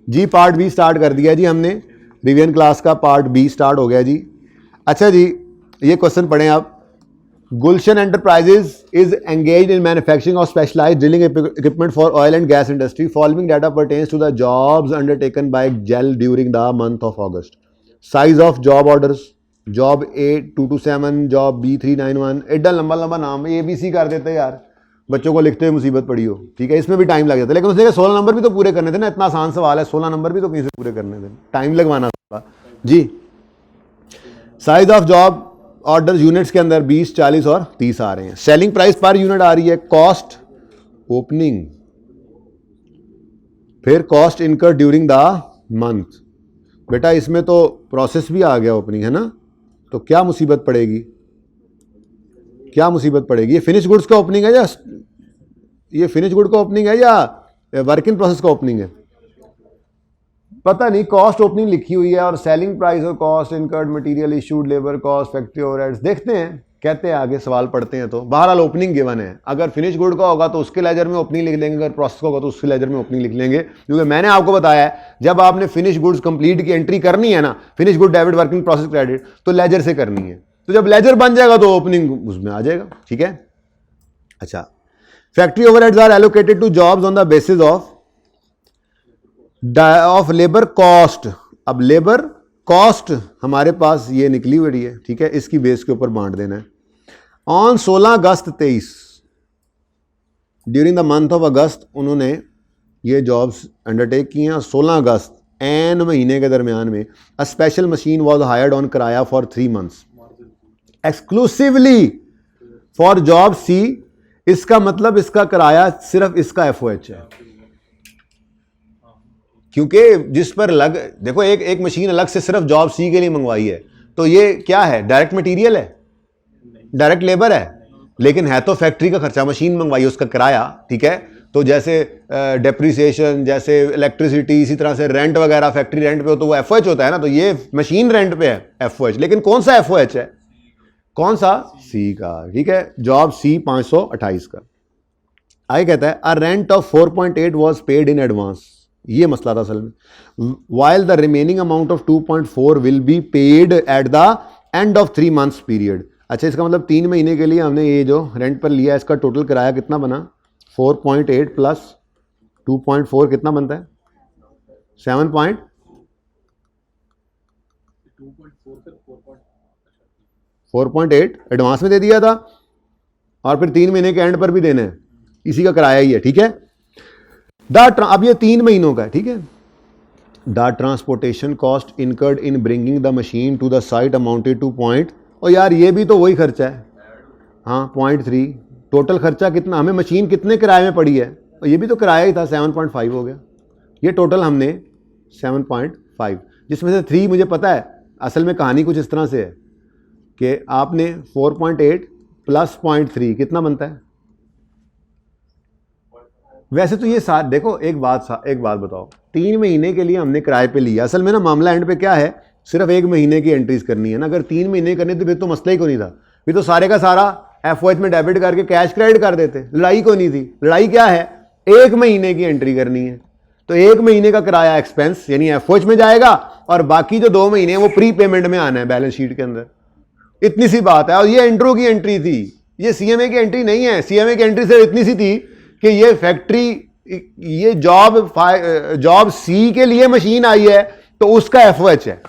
जी part B start कर दिया जी हमने, रिवीजन क्लास का पार्ट बी स्टार्ट हो गया जी। अच्छा जी, ये क्वेश्चन पढ़ें आप। Gulshan enterprises is engaged in manufacturing of specialized drilling equipment for oil and gas industry. Following data pertains to the jobs undertaken by GEL during the month of August. Size of job orders, job A227, job B391। एडा लंबा लंबा नाम है, ABC कर देते यार, बच्चों को लिखते हुए मुसीबत पड़ी हो, ठीक है। इसमें भी टाइम लग जाता है, लेकिन उसने 16 नंबर भी तो पूरे करने थे ना, इतना आसान सवाल है, 16 नंबर भी तो कहीं से पूरे करने थे, टाइम लगवाना था जी। Size of job order units के अंदर 20, 40 और 30 आ रहे हैं। सेलिंग प्राइस पर यूनिट आ रही है। कॉस्ट ओपनिंग, फिर cost incur during the month. बेटा इसमें तो प्रोसेस भी आ गया ओपनिंग, है ना, तो क्या मुसीबत पड़ेगी, क्या मुसीबत पड़ेगी। ये फिनिश गुड्स का ओपनिंग है या ये फिनिश गुड का ओपनिंग है या वर्क इन प्रोसेस का ओपनिंग है, पता नहीं। कॉस्ट ओपनिंग लिखी हुई है और सेलिंग प्राइस और cost incurred material issued labour cost factory overheads. देखते हैं, कहते हैं आगे, सवाल पढ़ते हैं। तो बहरहाल ओपनिंग गिवन है। अगर फिनिश गुड का होगा तो उसके लेजर में ओपनिंग लिख लेंगे, अगर प्रोसेस का होगा तो उसके लेजर में ओपनिंग लिख लेंगे, क्योंकि मैंने आपको बताया है जब आपने फिनिश गुड्स कंप्लीट की एंट्री करनी है ना, finish good debit work in process credit, तो लेजर से करनी है। तो जब लेजर बन जाएगा तो ओपनिंग उसमें आ जाएगा, ठीक है। अच्छा, factory overheads are allocated to jobs on the basis of labour cost. अब लेबर कॉस्ट हमारे पास ये निकली हुई है, ठीक है, इसकी बेस के ऊपर बांट देना है। On 16 August 23, during the month of अगस्त उन्होंने ये जॉब्स अंडरटेक की हैं। 16 अगस्त एन महीने के दरमियान में a special machine was hired on किराया for 3 months exclusively for job C. इसका मतलब इसका किराया सिर्फ इसका FOH है, क्योंकि जिस पर देखो एक मशीन अलग से सिर्फ जॉब सी के लिए मंगवाई है, तो ये क्या है, डायरेक्ट मटेरियल है, डायरेक्ट लेबर है, लेकिन है तो फैक्ट्री का खर्चा, मशीन मंगवाई उसका किराया, ठीक है। तो जैसे डेप्रिसिएशन, जैसे इलेक्ट्रिसिटी, इसी तरह से रेंट वगैरह, फैक्ट्री रेंट पे हो तो वो FOH होता है ना, तो ये मशीन रेंट पे है FOH, लेकिन कौन सा FOH है, कौन सा, सी का, ठीक है, जॉब सी 528 का। आगे कहता है अ rent of 4.8 was paid in advance. ये मसला था असल में। While the remaining amount of 2.4 will be paid at the end of 3 months period. अच्छा, इसका मतलब 3 महीने के लिए हमने ये जो रेंट पर लिया, इसका टोटल किराया कितना बना, 4.8 प्लस 2.4 कितना बनता है, 4.8 एडवांस में दे दिया था, और फिर 3 महीने के एंड पर भी देना है, इसी का किराया ही है, ठीक है। अब ये 3 महीनों का है, ठीक है। The transportation cost incurred in bringing the machine to the site amounted to point, और यार ये भी तो वही खर्चा है, हाँ 0.3। टोटल खर्चा कितना, हमें मशीन कितने किराए में पड़ी है, और ये भी तो किराया ही था, 7.5 हो गया। ये टोटल हमने 7.5, जिसमें से 3 मुझे पता है। असल में कहानी कुछ इस तरह से है कि आपने 4.8 प्लस 0.3 कितना बनता है। वैसे तो ये साथ देखो, एक बात बताओ, 3 महीने के लिए हमने किराए पे लिया। असल में ना मामला एंड पे क्या है, सिर्फ 1 महीने की एंट्रीज करनी है ना। अगर 3 महीने करनी तो फिर तो मसला ही को नहीं था, फिर तो सारे का सारा FOH में डेबिट करके कैश क्रेडिट कर देते, लड़ाई को नहीं थी। लड़ाई क्या है, 1 महीने की एंट्री करनी है, तो 1 महीने का किराया एक्सपेंस यानी FOH में जाएगा, और बाकी जो 2 महीने हैं वो प्री पेमेंट में आना है बैलेंस शीट के अंदर। इतनी सी बात है। और ये इंट्रो की एंट्री थी, ये CMA की एंट्री नहीं है। CMA की एंट्री सिर्फ इतनी सी थी कि ये फैक्ट्री, ये जॉब सी के लिए मशीन आई है तो उसका FOH है।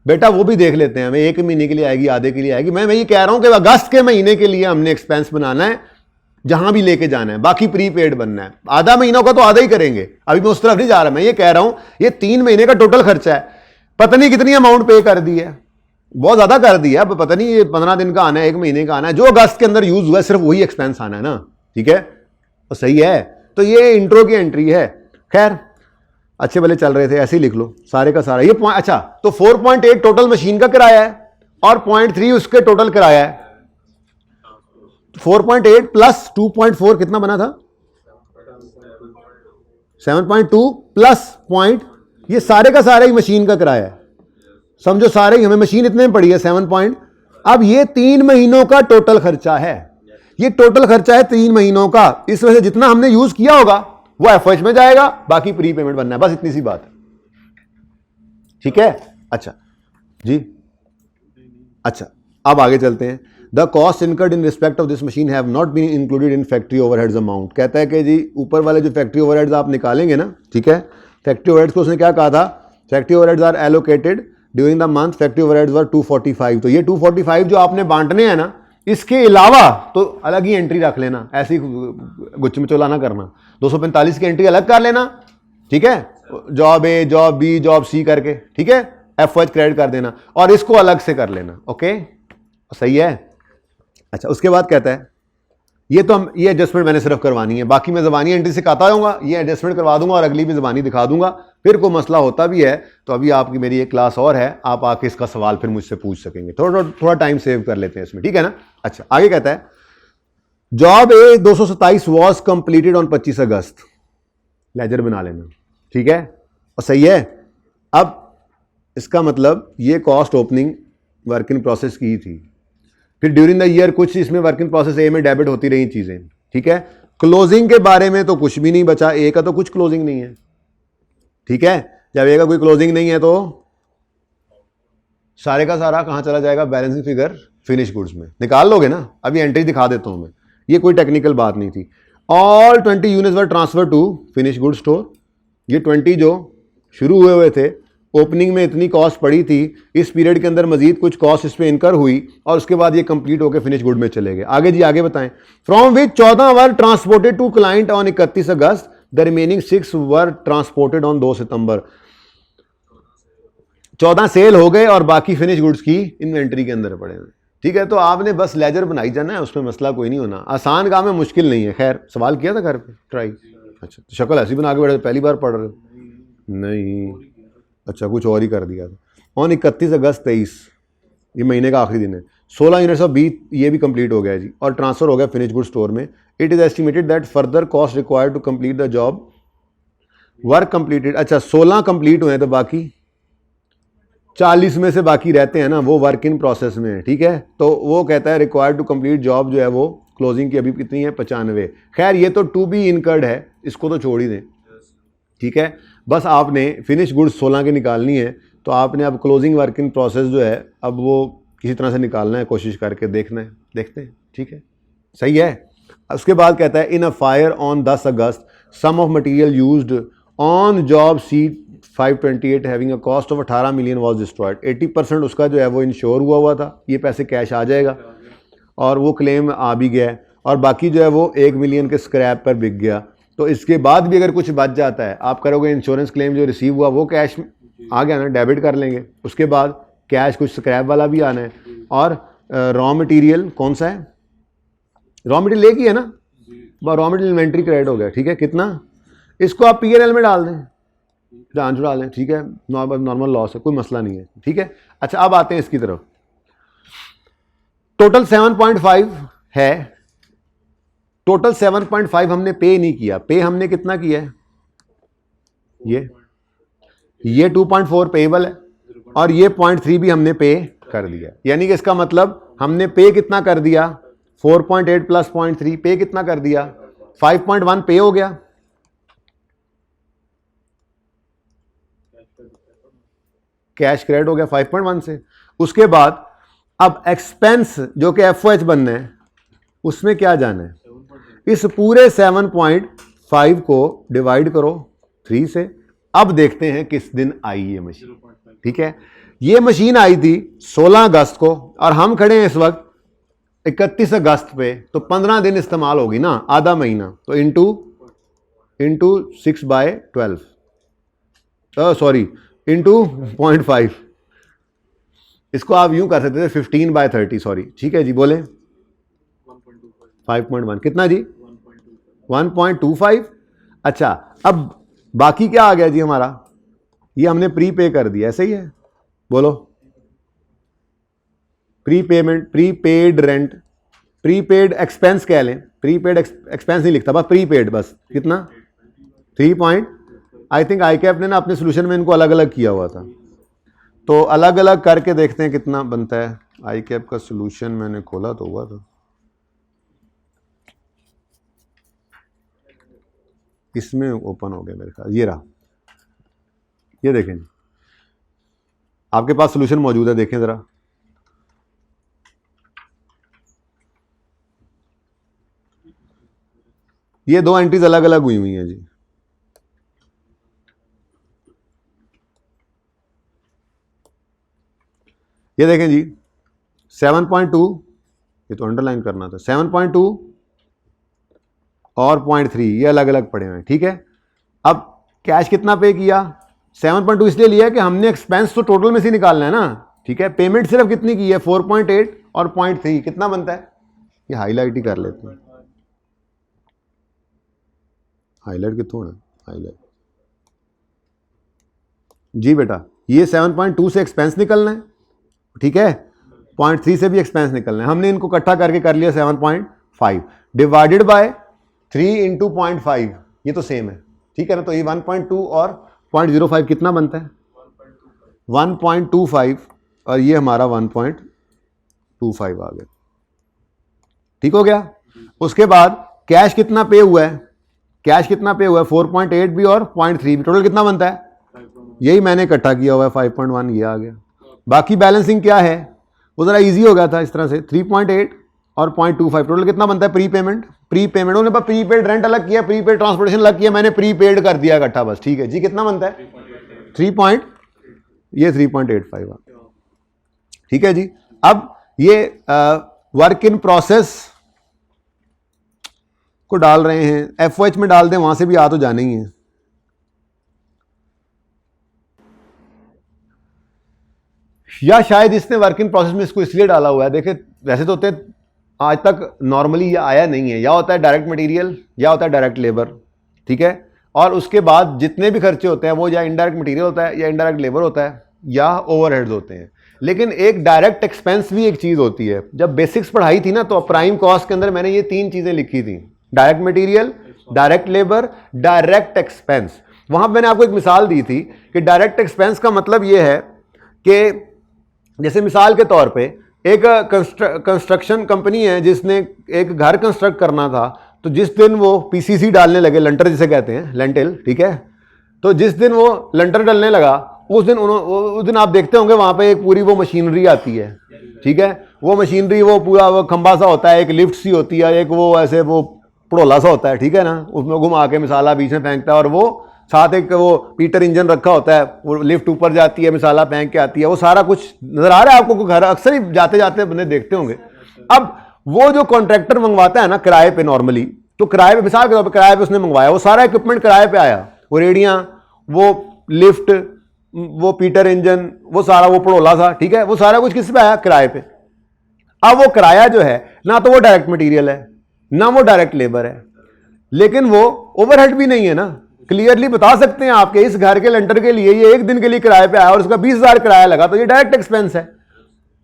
बेटा वो भी देख लेते हैं, हमें 1 महीने के लिए आएगी, आधे के लिए आएगी। मैं ये कह रहा हूं कि अगस्त के महीने के लिए हमने एक्सपेंस बनाना है, जहां भी लेके जाना है, बाकी प्रीपेड बनना है। आधा महीनों का तो आधा ही करेंगे, अभी मैं उस तरफ नहीं जा रहा। मैं ये कह रहा हूं ये 3 महीने का टोटल खर्चा है, पता नहीं कितनी अमाउंट पे कर दी है, बहुत ज्यादा कर दी है। अब पता नहीं ये 15 दिन का आना है, 1 महीने का आना है, जो अगस्त के अंदर यूज हुआ है सिर्फ वही एक्सपेंस आना है ना, ठीक है, तो सही है। तो ये इंट्रो की एंट्री है। खैर अच्छे भले चल रहे थे, ऐसे ही लिख लो सारे का सारा ये पॉइंट। अच्छा, तो 4.8 टोटल मशीन का किराया है और 0.3 उसके टोटल किराया है। 4.8 प्लस 2.4 कितना बना था, 7.2 प्लस पॉइंट, ये सारे का सारा ही मशीन का किराया है। समझो सारे ही, हमें मशीन इतने में पड़ी है 7 पॉइंट। अब ये 3 महीनों का टोटल खर्चा है, ये टोटल खर्चा है 3 महीनों का। इस वजह से जितना हमने यूज किया होगा वो एफओएच में जाएगा, बाकी प्री पेमेंट बनना है, बस इतनी सी बात है। ठीक है, अच्छा जी, अच्छा अब आगे चलते हैं। The cost incurred in respect of this machine have not been included in factory overheads amount. कहता है कि जी ऊपर वाले जो फैक्ट्री ओवरहेड्स आप निकालेंगे ना, ठीक है, फैक्ट्री ओवरहेड्स को उसने क्या कहा था, factory overheads are allocated during the month, factory overheads were 245। तो ये 245 जो आपने बांटने हैं ना, इसके अलावा तो अलग ही एंट्री रख लेना, ऐसी गुच्छ मचोला ना करना, 245 की एंट्री अलग कर लेना, ठीक है, जॉब ए, जॉब बी, जॉब सी करके, ठीक है, एफओएच क्रेडिट कर देना और इसको अलग से कर लेना। ओके, सही है। अच्छा, उसके बाद कहता है ये तो हम ये एडजस्टमेंट मैंने सिर्फ करवानी है, बाकी मैं ज़बानी एंट्री सिखाता रहूँगा, ये एडजस्टमेंट करवा दूंगा और अगली भी ज़बानी दिखा दूंगा। फिर कोई मसला होता भी है तो अभी आपकी मेरी एक क्लास और है, आप आके इसका सवाल फिर मुझसे पूछ सकेंगे। थोड़ा टाइम सेव कर लेते हैं इसमें, ठीक है ना। अच्छा, आगे कहता है job A 227 was completed on 25 August. Ledger बना लेना, ठीक है, और सही है। अब इसका मतलब ये cost opening work in process की थी, फिर ड्यूरिंग द ईयर कुछ इसमें वर्क इन प्रोसेस ए में डेबिट होती रही चीज़ें, ठीक है। क्लोजिंग के बारे में तो कुछ भी नहीं बचा, ए का तो कुछ क्लोजिंग नहीं है, ठीक है। जब ए का कोई क्लोजिंग नहीं है तो सारे का सारा कहाँ चला जाएगा, बैलेंसिंग फिगर फिनिश गुड्स में निकाल लोगे ना। अभी एंट्री दिखा देता हूँ मैं, ये कोई टेक्निकल बात नहीं थी। All 20 units were transfer to finish good store. ये 20 जो शुरू हुए थे, ओपनिंग में इतनी कॉस्ट पड़ी थी, इस पीरियड के अंदर मजीद कुछ कॉस्ट इस पर इनकर हुई और उसके बाद ये कंप्लीट होकर फिनिश गुड में चले गए। आगे जी, आगे बताएं। From which 14 were transported to client on 31 August, the remaining 6 were transported on 2 September. 14 sale हो गए और बाकी फिनिश गुड्स की इन्वेंट्री के अंदर पड़े हुए, ठीक है। तो आपने बस लेजर बनाई जाना है, उसमें मसला कोई नहीं होना, आसान काम है, मुश्किल नहीं है। खैर, सवाल किया था घर पे ट्राई? अच्छा, तो शक्ल ऐसी बना के बैठे, पहली बार पढ़ रहे हो? नहीं, अच्छा, कुछ और ही कर दिया था। ऑन 31 अगस्त 23, ये महीने का आखिरी दिन है, 16 यूनिट्स ऑफ बी ये भी कंप्लीट हो गया जी और ट्रांसफर हो गया फिनिश गुड स्टोर में। It is estimated that further cost required to complete the job work completed. अच्छा, 16 कंप्लीट हुए हैं तो बाकी 40 में से बाकी रहते हैं ना, वो वर्क इन प्रोसेस में है, ठीक है। तो वो कहता है रिक्वायर्ड टू कंप्लीट जॉब जो है वो क्लोजिंग की अभी कितनी है, 95। खैर, ये तो टू बी इनकर्ड है, इसको तो छोड़ ही दें, ठीक है। बस आपने फिनिश गुड्स 16 की निकालनी है, तो आपने अब क्लोजिंग वर्क इन प्रोसेस जो है अब वो किसी तरह से निकालना है, कोशिश करके देखना है, देखते हैं, ठीक है, सही है। उसके बाद कहता है in a fire on 10 August sum of material used on job C 528 having a cost of 18 million was destroyed. 80% उसका जो है वो इंश्योर हुआ था, ये पैसे कैश आ जाएगा और वो क्लेम आ भी गया है, और बाकी जो है वो 1 मिलियन के स्क्रैप पर बिक गया। तो इसके बाद भी अगर कुछ बच जाता है, आप करोगे इंश्योरेंस क्लेम जो रिसीव हुआ वो कैश आ गया ना, डेबिट कर लेंगे। उसके बाद कैश कुछ स्क्रैप वाला भी आना है, और रॉ मटेरियल कौन सा है, रॉ मटेरियल एक ही है ना, रॉ मटेरियल इन्वेंट्री क्रेडिट हो गया, ठीक है। कितना, इसको आप पीएनएल में डाल दें, जान छुड़ा लें, ठीक है, नॉर्मल लॉस है, कोई मसला नहीं है, ठीक है। अच्छा, अब आते हैं इसकी तरफ। टोटल 7.5 है, टोटल 7.5 हमने पे नहीं किया। पे हमने कितना किया है, ये 2.4 पेएबल है और ये 0.3 भी हमने पे कर दिया, यानी कि इसका मतलब हमने पे कितना कर दिया, 4.8 प्लस 0.3, पे कितना कर दिया, 5.1 पे हो गया। कैश क्रेडिट हो गया 5.1 से। उसके बाद अब एक्सपेंस जो कि एफओएच बनना है, उसमें क्या जाना है, इस पूरे 7.5 को डिवाइड करो 3 से। अब देखते हैं किस दिन आई ये मशीन, ठीक है। ये मशीन आई थी 16 अगस्त को और हम खड़े हैं इस वक्त 31 अगस्त पे, तो 15 दिन इस्तेमाल होगी ना, आधा महीना, तो इंटू 6/12, सॉरी इंटू 0.5। इसको आप यूं कर सकते थे 15/30, सॉरी, ठीक है जी, बोले 5.1 कितना जी, 1.25। अच्छा, अब बाकी क्या आ गया जी हमारा, ये हमने प्री पे कर दिया, ऐसे ही है, बोलो pre payment, pre paid rent, pre paid expense कह लें, प्री पेड एक्सपेंस नहीं लिखता, बस प्री पेड, बस कितना 3 आई थिंक आई कैप ने ना अपने सोल्यूशन में इनको अलग अलग किया हुआ था, तो अलग अलग करके देखते हैं कितना बनता है। आई कैप का सोल्यूशन मैंने खोला तो हुआ था, इसमें ओपन हो गया मेरे ख्याल, ये रहा, ये देखें आपके पास सोल्यूशन मौजूद है, देखें जरा। ये दो एंट्रीज अलग अलग हुई हुई हैं जी। ये देखें जी 7.2, ये तो अंडरलाइन करना था, 7.2 और 0.3 ये अलग अलग पड़े हुए हैं, ठीक है। अब कैश कितना पे किया, 7.2 इसलिए लिया कि हमने एक्सपेंस तो टोटल में से निकालना है ना, ठीक है। पेमेंट सिर्फ कितनी की है, 4.8 और 0.3 कितना बनता है, ये हाईलाइट ही कर लेते हैं, हाईलाइट कितना है, हाईलाइट जी बेटा, ये 7.2 से एक्सपेंस निकलना है, ठीक है, 0.3 से भी एक्सपेंस निकलना है, हमने इनको इकट्ठा करके कर लिया 7.5 डिवाइडेड बाय 3 इंटू 0.5, ये तो सेम है, ठीक है ना। तो ये 1.2 और 0.05 कितना बनता है, 1.25 और ये हमारा 1.25 आ गया, ठीक हो गया। उसके बाद कैश कितना पे हुआ है, कैश कितना पे हुआ है 4.8 भी और 0.3 भी, टोटल कितना बनता है, यही मैंने इकट्ठा किया हुआ है 5.1, ये आ गया। बाकी बैलेंसिंग क्या है वो ज़रा इजी हो गया था इस तरह से, 3.8 और 0.25 टोटल कितना बनता है, प्री पेमेंट, प्री पेमेंट उन्होंने प्री पेड रेंट अलग किया, प्री पेड ट्रांसपोर्टेशन अलग किया, मैंने प्री पेड कर दिया इकट्ठा बस, ठीक है जी। कितना बनता है 3.85, ठीक है जी। अब ये वर्क इन प्रोसेस को डाल रहे हैं, एफओएच में डाल दें, वहां से भी आ तो जाने ही है। या शायद इसने वर्क इन प्रोसेस में इसको इसलिए डाला हुआ है, देखिए वैसे तो होते आज तक नॉर्मली ये आया नहीं है, या होता है डायरेक्ट मटेरियल या होता है डायरेक्ट लेबर, ठीक है। और उसके बाद जितने भी खर्चे होते हैं वो या इनडायरेक्ट मटेरियल होता है या इनडायरेक्ट लेबर होता है या ओवरहेड्स होते हैं। लेकिन एक डायरेक्ट एक्सपेंस भी एक चीज होती है। जब बेसिक्स पढ़ाई थी ना तो प्राइम कॉस्ट के अंदर मैंने ये 3 चीजें लिखी थी, direct material, direct labour, direct expense. वहां पर मैंने आपको एक मिसाल दी थी कि डायरेक्ट एक्सपेंस का मतलब ये है कि जैसे मिसाल के तौर पे एक कंस्ट्रक्शन कंपनी है जिसने एक घर कंस्ट्रक्ट करना था, तो जिस दिन वो पीसीसी डालने लगे, लंटर जिसे कहते हैं, लेंटिल, ठीक है, तो जिस दिन वो लंटर डालने लगा उस दिन आप देखते होंगे वहां पे एक पूरी वो मशीनरी आती है, ठीक है। वो मशीनरी वो पूरा वो खंबा सा होता है, एक लिफ्ट सी होती है, एक वो ऐसे वो पड़ोला सा होता है, ठीक है ना, उसमें घुमा के मिसाला बीच में फेंकता है और वो साथ एक वो पीटर इंजन रखा होता है, वो लिफ्ट ऊपर जाती है, मिसाला फेंक के आती है, वो सारा कुछ नजर आ रहा है आपको, घर अक्सर ही जाते जाते बंदे देखते होंगे। अब वो जो कॉन्ट्रैक्टर मंगवाता है ना किराए पे नॉर्मली, तो किराए पे मिसाल के तौर पर किराए पे उसने मंगवाया, वो सारा इक्विपमेंट किराए पे आया, वो रेडियां, वो लिफ्ट, वो पीटर इंजन, वो सारा वो पड़ोला सा, ठीक है, वो सारा कुछ किस पे आया, किराए पे। अब वो किराया जो है ना तो वो डायरेक्ट मटीरियल है ना वो डायरेक्ट लेबर है, लेकिन वो ओवरहेड भी नहीं है ना। क्लियरली बता सकते हैं आपके इस घर के लेंटर के लिए ये 1 दिन के लिए किराए पे आया और उसका 20,000 किराया लगा, तो ये डायरेक्ट एक्सपेंस है,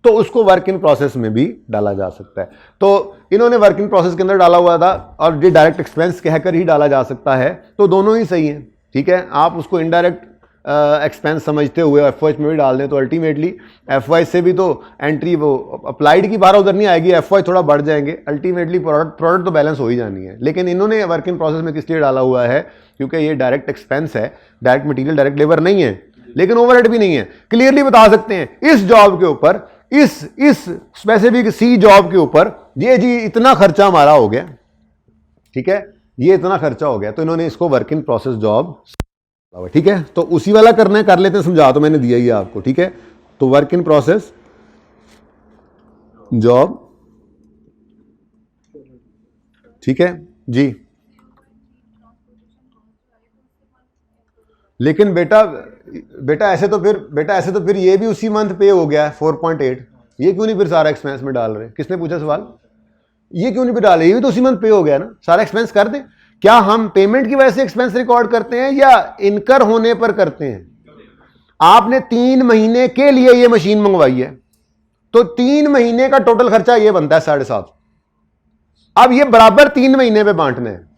तो उसको वर्क इन प्रोसेस में भी डाला जा सकता है। तो इन्होंने वर्क इन प्रोसेस के अंदर डाला हुआ था और ये डायरेक्ट एक्सपेंस कहकर ही डाला जा सकता है, तो दोनों ही सही है, ठीक है। आप उसको इनडायरेक्ट एक्सपेंस समझते हुए एफओएच में भी डाल दें तो अल्टीमेटली एफओएच से भी तो एंट्री वो अप्लाइड की बारह उधर नहीं आएगी, एफओएच थोड़ा बढ़ जाएंगे, अल्टीमेटली प्रोडक्ट तो बैलेंस हो ही जानी है। लेकिन इन्होंने वर्क इन प्रोसेस में किस लिए डाला हुआ है, क्योंकि ये डायरेक्ट एक्सपेंस है, डायरेक्ट मटीरियल डायरेक्ट लेबर नहीं है, लेकिन ओवरहेड भी नहीं है। क्लियरली बता सकते हैं इस जॉब के ऊपर, इस स्पेसिफिक सी जॉब के ऊपर ये जी इतना खर्चा हमारा हो गया, ठीक है, ये इतना खर्चा हो गया, तो इन्होंने इसको वर्क इन प्रोसेस जॉब, ठीक है। तो उसी वाला करना है, कर लेते हैं, समझा तो मैंने दिया ही आपको, ठीक है। तो वर्क इन प्रोसेस जॉब, ठीक है जी। लेकिन बेटा ऐसे तो फिर ये भी उसी मंथ पे हो गया 4.8, ये क्यों नहीं फिर सारा एक्सपेंस में डाल रहे? किसने पूछा सवाल? ये क्यों नहीं फिर डाले? ये भी तो उसी मंथ पे हो गया ना, सारा एक्सपेंस कर दें। क्या हम पेमेंट की वजह से एक्सपेंस रिकॉर्ड करते हैं या इनकर होने पर करते हैं? आपने 3 महीने के लिए ये मशीन मंगवाई है, तो 3 महीने का टोटल खर्चा ये बनता है 7.5। अब ये बराबर 3 महीने पे बांटने हैं।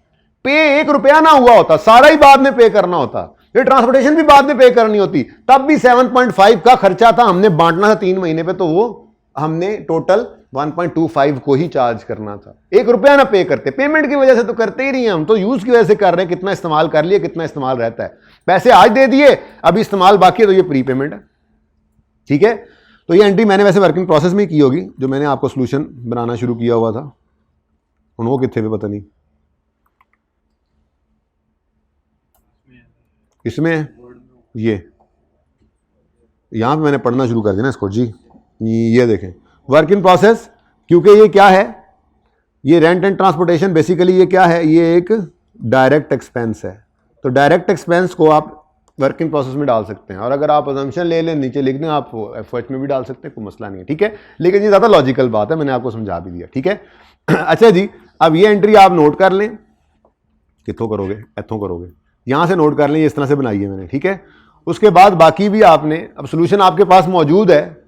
पे 1 रुपया ना हुआ होता, सारा ही बाद में पे करना होता, ये ट्रांसपोर्टेशन भी बाद में पे करनी होती, तब भी 7.5 का खर्चा था, हमने बांटना था 3 महीने पे, तो वो हमने टोटल 1.25 को ही चार्ज करना था, 1 रुपया ना पे करते। पेमेंट की वजह से तो करते ही नहीं, हम तो यूज की वजह से कर रहे हैं, कितना इस्तेमाल कर लिए, कितना इस्तेमाल रहता है, पैसे आज दे दिए, अभी इस्तेमाल बाकी है, तो ये प्री पेमेंट है। ठीक है, तो ये एंट्री मैंने वैसे वर्किंग प्रोसेस में की होगी, जो मैंने आपको सोल्यूशन बनाना शुरू किया हुआ था, उन वो कितने पे पता नहीं, इसमें ये यहां पे मैंने पढ़ना शुरू कर दिया ना इसको जी। ये देखें वर्क इन प्रोसेस, क्योंकि ये क्या है, ये रेंट एंड ट्रांसपोर्टेशन बेसिकली ये क्या है, ये एक डायरेक्ट एक्सपेंस है। तो डायरेक्ट एक्सपेंस को आप वर्क इन प्रोसेस में डाल सकते हैं, और अगर आप अजम्पशन ले लें नीचे लिख दें, आप एफर्ट में भी डाल सकते हैं, कोई मसला नहीं है। ठीक है, लेकिन ये ज़्यादा लॉजिकल बात है, मैंने आपको समझा भी दिया। ठीक है अच्छा जी, अब ये एंट्री आप नोट कर लें, कितों करोगे, इतों करोगे, यहां से नोट कर लें, ये इस तरह से बनाई है मैंने। ठीक है, उसके बाद बाकी भी आपने, अब सोल्यूशन आपके पास मौजूद है,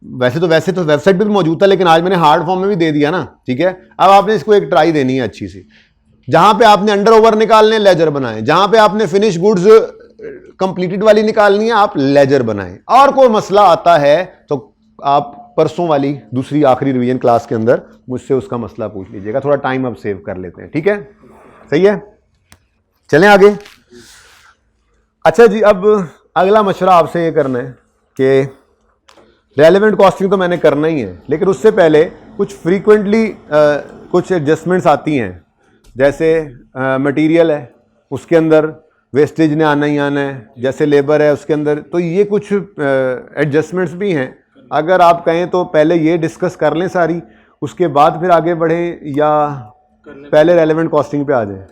वैसे तो वेबसाइट पे भी मौजूद था, लेकिन आज मैंने हार्ड फॉर्म में भी दे दिया ना। ठीक है, अब आपने इसको एक ट्राई देनी है अच्छी सी, जहां पे आपने अंडर ओवर निकालने लेजर बनाए, जहां पे आपने फिनिश गुड्स कंप्लीटेड वाली निकालनी है आप लेजर बनाएं, और कोई मसला आता है तो आप परसों वाली दूसरी आखिरी रिवीजन क्लास के अंदर मुझसे उसका मसला पूछ लीजिएगा, थोड़ा टाइम अब सेव कर लेते हैं। ठीक है, सही है, चलें आगे। अच्छा जी, अब अगला मशवरा आपसे ये करना है कि रेलेवेंट कॉस्टिंग तो मैंने करना ही है, लेकिन उससे पहले कुछ फ्रीक्वेंटली कुछ एडजस्टमेंट्स आती हैं, जैसे मटेरियल है उसके अंदर वेस्टेज ने आना ही आना है, जैसे लेबर है उसके अंदर, तो ये कुछ एडजस्टमेंट्स भी हैं। अगर आप कहें तो पहले ये डिस्कस कर लें सारी, उसके बाद फिर आगे बढ़ें, या पहले रेलेवेंट कॉस्टिंग पे आ जाए।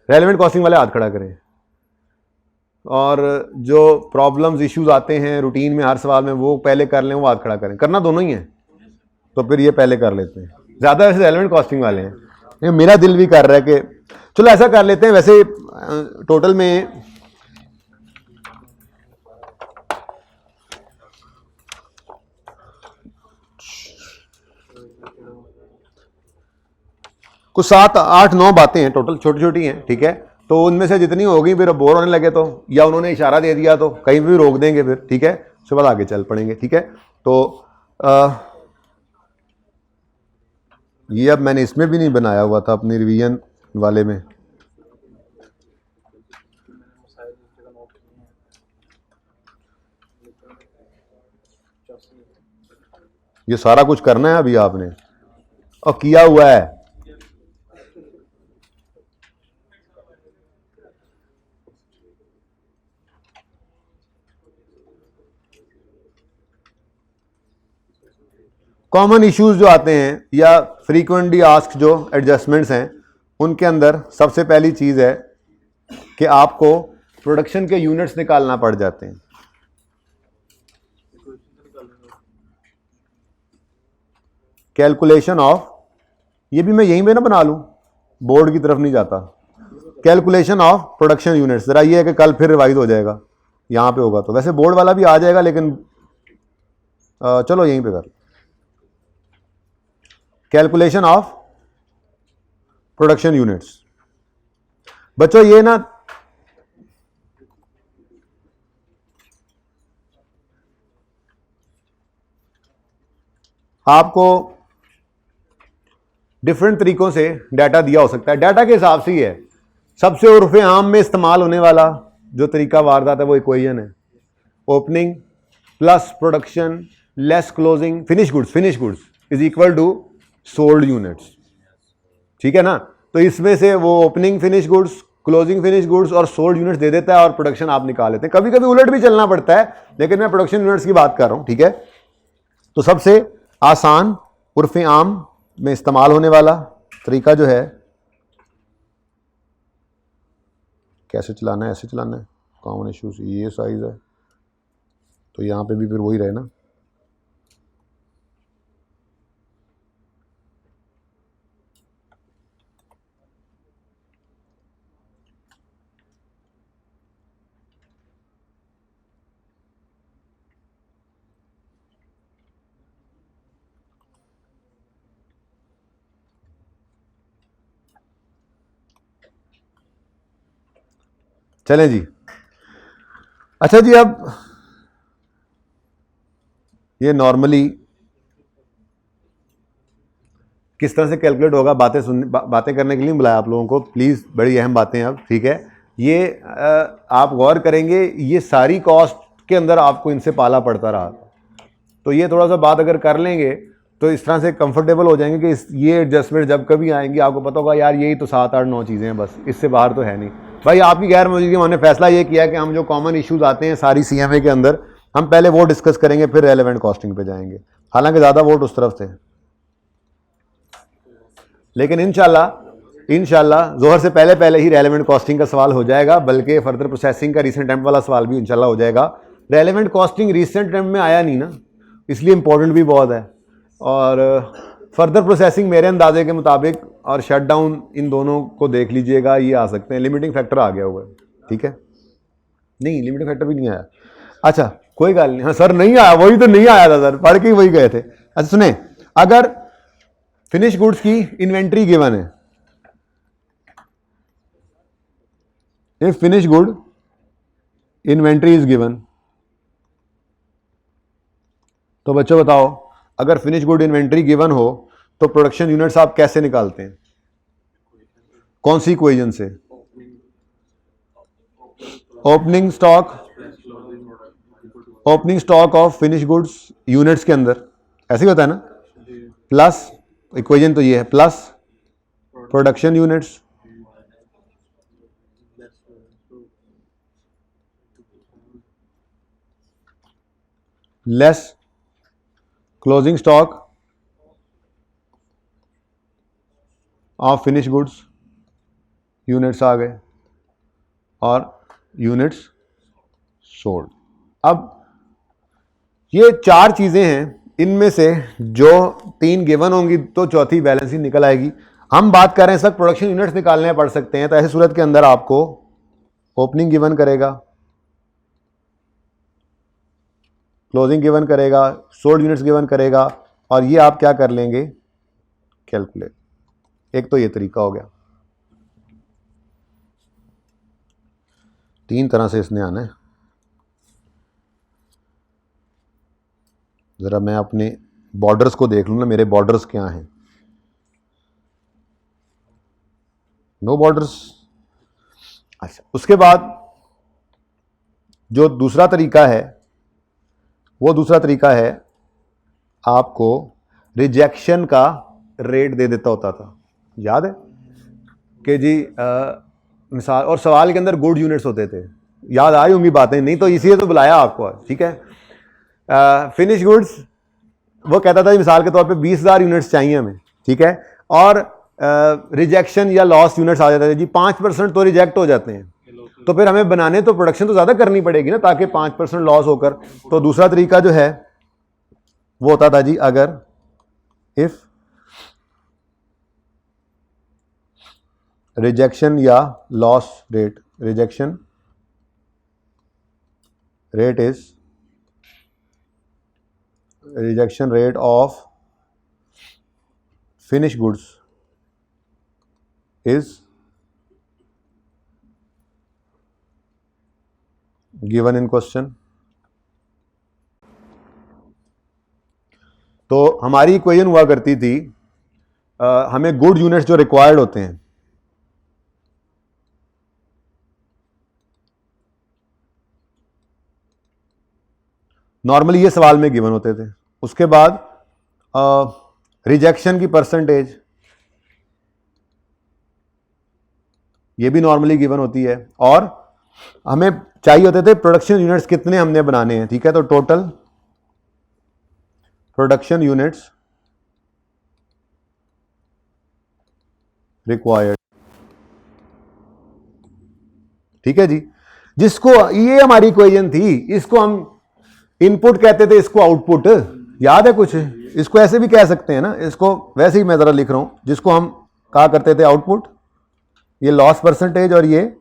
रेलेवेंट कॉस्टिंग वाले हाथ खड़ा करें, और जो प्रॉब्लम्स इश्यूज आते हैं रूटीन में हर सवाल में वो पहले कर लें, वो हाथ खड़ा करें। करना दोनों ही है, तो फिर ये पहले कर लेते हैं। ज़्यादा वैसे रेलेवेंट कॉस्टिंग वाले हैं, मेरा दिल भी कर रहा है कि चलो ऐसा कर लेते हैं। वैसे टोटल में कुछ 7, 8, 9 बातें हैं टोटल, छोटी छोटी हैं। ठीक है, तो उनमें से जितनी होगी फिर बोर होने लगे तो, या उन्होंने इशारा दे दिया तो कहीं भी रोक देंगे फिर। ठीक है, उसके बाद आगे चल पड़ेंगे। ठीक है, तो ये अब मैंने इसमें भी नहीं बनाया हुआ था अपनी रिवीजन वाले में। ये सारा कुछ करना है अभी आपने, और किया हुआ है। कॉमन इश्यूज जो आते हैं या फ्रीक्वेंटली आस्क्ड जो एडजस्टमेंट्स हैं, उनके अंदर सबसे पहली चीज़ है कि आपको प्रोडक्शन के यूनिट्स निकालना पड़ जाते हैं। कैलकुलेशन ऑफ, ये भी मैं यहीं पे ना बना लूँ, बोर्ड की तरफ नहीं जाता। कैलकुलेशन ऑफ प्रोडक्शन यूनिट्स, ज़रा ये है कि कल फिर रिवाइज हो जाएगा, यहाँ पे होगा तो वैसे बोर्ड वाला भी आ जाएगा, लेकिन चलो यहीं पे कर। कैलकुलेशन ऑफ प्रोडक्शन यूनिट्स, बच्चों ये ना आपको डिफरेंट तरीकों से डाटा दिया हो सकता है। डाटा के हिसाब से ही है, सबसे उर्फ आम में इस्तेमाल होने वाला जो तरीका वारदात है वो इक्वेशन है, opening plus production less closing finish goods is equal to sold units. ठीक है ना, तो इसमें से वो opening finish goods, closing finish goods और सोल्ड यूनिट्स दे देता है, और प्रोडक्शन आप निकाल लेते हैं। कभी कभी उलट भी चलना पड़ता है, लेकिन मैं प्रोडक्शन यूनिट्स की बात कर रहा हूं। ठीक है, तो सबसे आसान उर्फ आम में इस्तेमाल होने वाला तरीका जो है, कैसे चलाना है, ऐसे चलाना है, कॉमन इश्यूज ये साइज है, तो यहां पे भी फिर वही रहे ना। चलें जी, अच्छा जी, अब ये नॉर्मली किस तरह से कैलकुलेट होगा, बातें करने के लिए बुलाया आप लोगों को, प्लीज़, बड़ी अहम बातें अब, ठीक है। ये आप गौर करेंगे, ये सारी कॉस्ट के अंदर आपको इनसे पाला पड़ता रहा, तो ये थोड़ा सा बात अगर कर लेंगे तो इस तरह से कंफर्टेबल हो जाएंगे कि ये एडजस्टमेंट जब कभी आएंगी आपको पता होगा यार यही तो 7 8 9 चीज़ें हैं, बस इससे बाहर तो है नहीं। भाई आपकी गैर मौजूदगी में हमने फैसला ये किया कि हम जो कॉमन इश्यूज आते हैं सारी CMA के अंदर, हम पहले वो डिस्कस करेंगे, फिर रेलेवेंट कॉस्टिंग पे जाएंगे। हालांकि ज़्यादा वोट उस तरफ थे, लेकिन इंशाल्लाह जोहर से पहले ही रेलेवेंट कॉस्टिंग का सवाल हो जाएगा, बल्कि फर्दर प्रोसेसिंग का रीसेंट अटेम्प्ट वाला सवाल भी इंशाल्लाह हो जाएगा। रेलेवेंट कॉस्टिंग रीसेंट अटेम्प्ट में आया नहीं ना, इसलिए इंपॉर्टेंट भी बहुत है। और फर्दर प्रोसेसिंग मेरे अंदाजे के मुताबिक और शट डाउन, इन दोनों को देख लीजिएगा, ये आ सकते हैं। लिमिटिंग फैक्टर आ गया हुआ है, ठीक है, नहीं लिमिटिंग फैक्टर भी नहीं आया, अच्छा कोई गल नहीं। हाँ सर नहीं आया, वही तो नहीं आया था सर, पढ़ के वही गए थे। अच्छा सुने, अगर फिनिश गुड्स की इन्वेंट्री गिवन है, if finish good inventory is given, तो बच्चों बताओ अगर फिनिश गुड इन्वेंट्री गिवन हो तो प्रोडक्शन यूनिट्स आप कैसे निकालते हैं, कौन सी इक्वेशन से? Opening stock of finish goods units के अंदर ऐसे ही होता है ना, प्लस इक्वेशन तो ये है, plus production units less closing stock of finish goods units आ गए और यूनिट्स सोल्ड। अब ये 4 चीजें हैं, इनमें से जो 3 गिवन होंगी तो चौथी बैलेंस ही निकल आएगी। हम बात कर रहे हैं सर प्रोडक्शन यूनिट्स निकालने पड़ सकते हैं, तो ऐसी सूरत के अंदर आपको ओपनिंग गिवन करेगा, क्लोजिंग गिवन करेगा, सोल्ड यूनिट्स गिवन करेगा, और ये आप क्या कर लेंगे, कैलकुलेट। एक तो ये तरीका हो गया, 3 तरह से इसने आना है। जरा मैं अपने बॉर्डर्स को देख लूँ ना, मेरे बॉर्डर्स क्या हैं, नो बॉर्डर्स। अच्छा, उसके बाद जो दूसरा तरीका है, वो दूसरा तरीका है आपको रिजेक्शन का रेट दे देता होता था, याद है कि जी मिसाल, और सवाल के अंदर गुड यूनिट्स होते थे, याद आ रही होंगी बातें, नहीं तो इसीलिए तो बुलाया आपको, ठीक है। फिनिश गुड्स वो कहता था मिसाल के तौर पे 20,000 यूनिट्स चाहिए हमें, ठीक है, और रिजेक्शन या लॉस यूनिट्स आ जाते थे जी 5% तो रिजेक्ट हो जाते हैं, तो फिर हमें बनाने तो प्रोडक्शन तो ज़्यादा करनी पड़ेगी ना, ताकि 5% लॉस होकर। तो दूसरा तरीका जो है वो होता था जी, अगर इफ रिजेक्शन या loss rate, rejection rate is rejection rate of finish goods is given in question. तो हमारी इक्वेशन हुआ करती थी, हमें गुड यूनिट्स जो रिक्वायर्ड होते हैं, नॉर्मली ये सवाल में गिवन होते थे। उसके बाद रिजेक्शन की परसेंटेज, ये भी नॉर्मली गिवन होती है, और हमें चाहिए होते थे प्रोडक्शन यूनिट्स कितने हमने बनाने हैं, ठीक है, तो टोटल प्रोडक्शन यूनिट्स रिक्वायर्ड, ठीक है जी। जिसको ये हमारी इक्वेशन थी, इसको हम इनपुट कहते थे, इसको आउटपुट, याद है कुछ, इसको ऐसे भी कह सकते हैं ना, इसको वैसे ही मैं जरा लिख रहा हूं, जिसको हम कहा करते थे आउटपुट, ये लॉस परसेंटेज और ये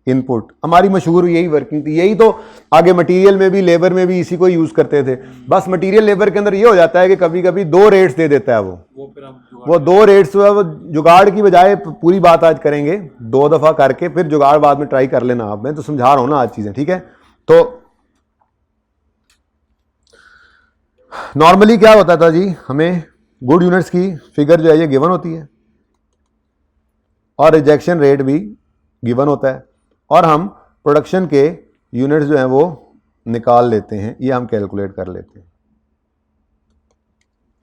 इनपुट। हमारी मशहूर यही वर्किंग थी, यही तो आगे मटेरियल में भी लेबर में भी इसी को यूज करते थे। बस मटेरियल लेबर के अंदर ये हो जाता है कि कभी कभी 2 रेट्स दे देता है वो 2 रेट्स, वो जुगाड़ की बजाय, पूरी बात आज करेंगे 2 दफा करके, फिर जुगाड़ बाद में ट्राई कर लेना आप, मैं तो समझा रहा हूं ना आज चीजें, ठीक है। तो नॉर्मली क्या होता था जी, हमें गुड यूनिट्स की फिगर जो है ये गिवन होती है और रिजेक्शन रेट भी गिवन होता है, और हम प्रोडक्शन के यूनिट्स जो हैं वो निकाल लेते हैं, ये हम कैलकुलेट कर लेते हैं।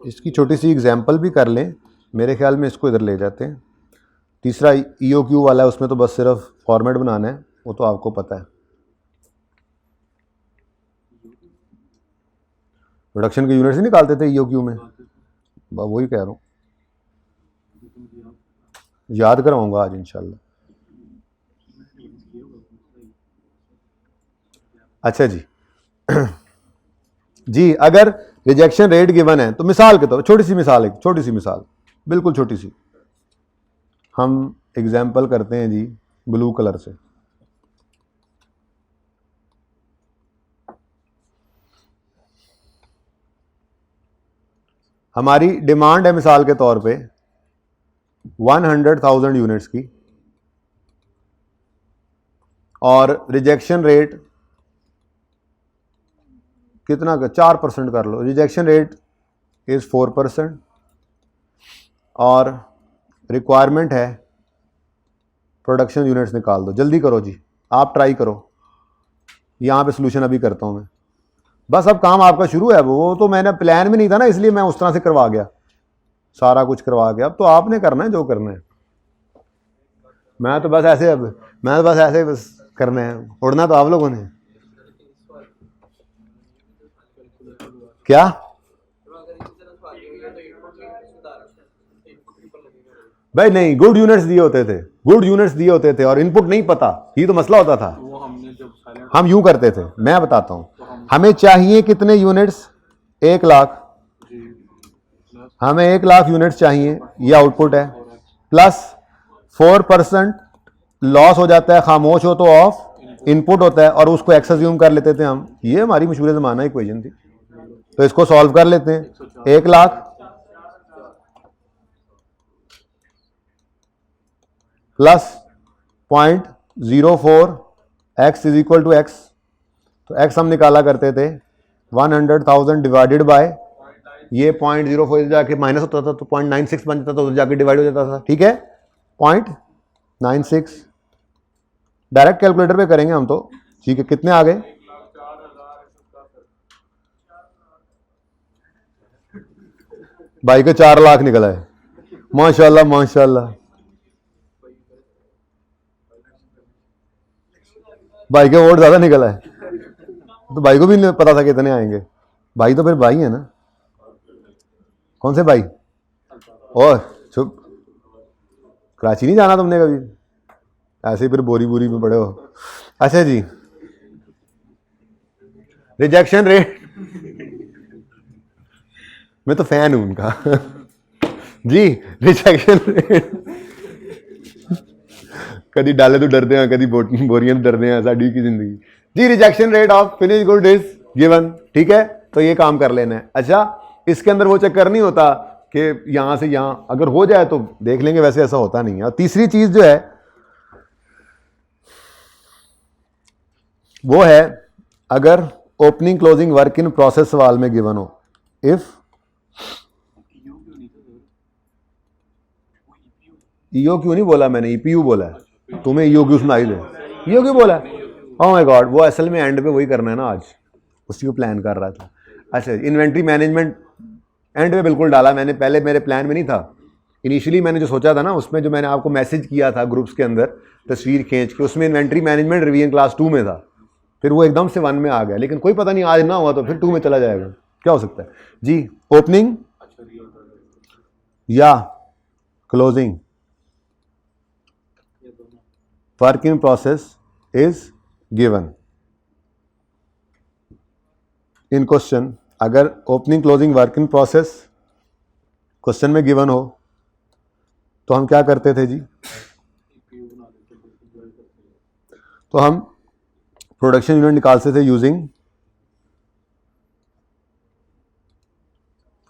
इसकी छोटी सी एग्जांपल भी कर लें, मेरे ख्याल में इसको इधर ले जाते हैं। तीसरा EOQ वाला है, उसमें तो बस सिर्फ फॉर्मेट बनाना है, वो तो आपको पता है। प्रोडक्शन के यूनिट्स ही निकालते थे EOQ में, वही कह रहा हूँ, याद करवाऊंगा आज इंशाल्लाह। अच्छा जी जी, अगर रिजेक्शन रेट गिवन है तो मिसाल के तौर, छोटी सी मिसाल है, छोटी सी मिसाल, बिल्कुल छोटी सी, हम एग्जाम्पल करते हैं जी ब्लू कलर से। हमारी डिमांड है मिसाल के तौर पे 100,000 यूनिट्स की, और रिजेक्शन रेट कितना का 4% कर लो, रिजेक्शन रेट इज़ 4%, और रिक्वायरमेंट है प्रोडक्शन यूनिट्स निकाल दो। जल्दी करो जी, आप ट्राई करो, यहाँ पे सोल्यूशन अभी करता हूँ मैं, बस अब काम आपका शुरू है। वो तो मैंने प्लान में नहीं था ना, इसलिए मैं उस तरह से करवा गया, सारा कुछ करवा गया। अब तो आपने करना है जो करना है, मैं तो बस ऐसे, अब मैं तो बस ऐसे बस करना है, उड़ना तो आप लोगों ने। क्या भाई? नहीं, गुड यूनिट्स दिए होते थे, गुड यूनिट्स दिए होते थे और इनपुट नहीं पता, ये तो मसला होता था। हम यूं करते थे, मैं बताता हूं, हमें चाहिए कितने यूनिट्स, 1 लाख, हमें 1 लाख यूनिट्स चाहिए, ये आउटपुट है, प्लस 4% लॉस हो जाता है, खामोश हो तो ऑफ, इनपुट होता है, और उसको एक्स अज्यूम कर लेते थे हम। ये हमारी मशहूर ज़माना इक्वेशन थी, तो इसको सॉल्व कर लेते हैं। 1 lakh plus 0.04 x is equal to X, तो x हम निकाला करते थे 100,000 डिवाइडेड बाय ये 0.04 जाके माइनस होता था तो 0.96 बन जाता था, तो जाके डिवाइड हो जाता था, ठीक है, 0.96। डायरेक्ट कैलकुलेटर पे करेंगे हम तो, ठीक है। कितने आ गए? भाई का 4 लाख निकला है, माशाल्लाह माशाल्लाह। भाई के वोट ज्यादा निकला है, तो भाई को भी नहीं पता था कितने आएंगे। भाई तो फिर भाई है ना। कौन से भाई? और चुप, कराची नहीं जाना तुमने कभी? ऐसे ही फिर बोरी बोरी में पड़े हो। अच्छा जी, रिजेक्शन रेट, मैं तो फैन हूं उनका जी। रिजेक्शन रेट कभी डाले तो डरते हैं, कभी बोरियां तो डरते हैं, साड़ी की जिंदगी जी। Rejection rate of finish good is given, ठीक है, तो ये काम कर लेना है। अच्छा, इसके अंदर वो चक्कर नहीं होता कि यहां से यहां, अगर हो जाए तो देख लेंगे, वैसे ऐसा होता नहीं है। और तीसरी चीज जो है वो है, अगर opening closing work in process सवाल में गिवन हो, इफ EOQ नहीं बोला मैंने, EPU बोला है, तुम्हें EOQ सुनाई दे, EOQ बोला है। ओह माय गॉड, वो असल में एंड पे वही करना है ना, आज उसी को प्लान कर रहा था। अच्छा, इन्वेंट्री मैनेजमेंट एंड पे बिल्कुल डाला मैंने, पहले मेरे प्लान में नहीं था। इनिशियली मैंने जो सोचा था ना, उसमें जो मैंने आपको मैसेज किया था ग्रुप्स के अंदर तस्वीर खींच के, उसमें इन्वेंट्री मैनेजमेंट रिवीजन क्लास 2 में था, फिर वो एकदम से 1 में आ गया। लेकिन कोई पता नहीं, आज ना हुआ तो फिर 2 में चला जाएगा, क्या हो सकता है जी। ओपनिंग या closing work in process is given in question. अगर opening closing work in process question में गिवन हो तो हम क्या करते थे जी? तो हम प्रोडक्शन यूनिट निकालते थे using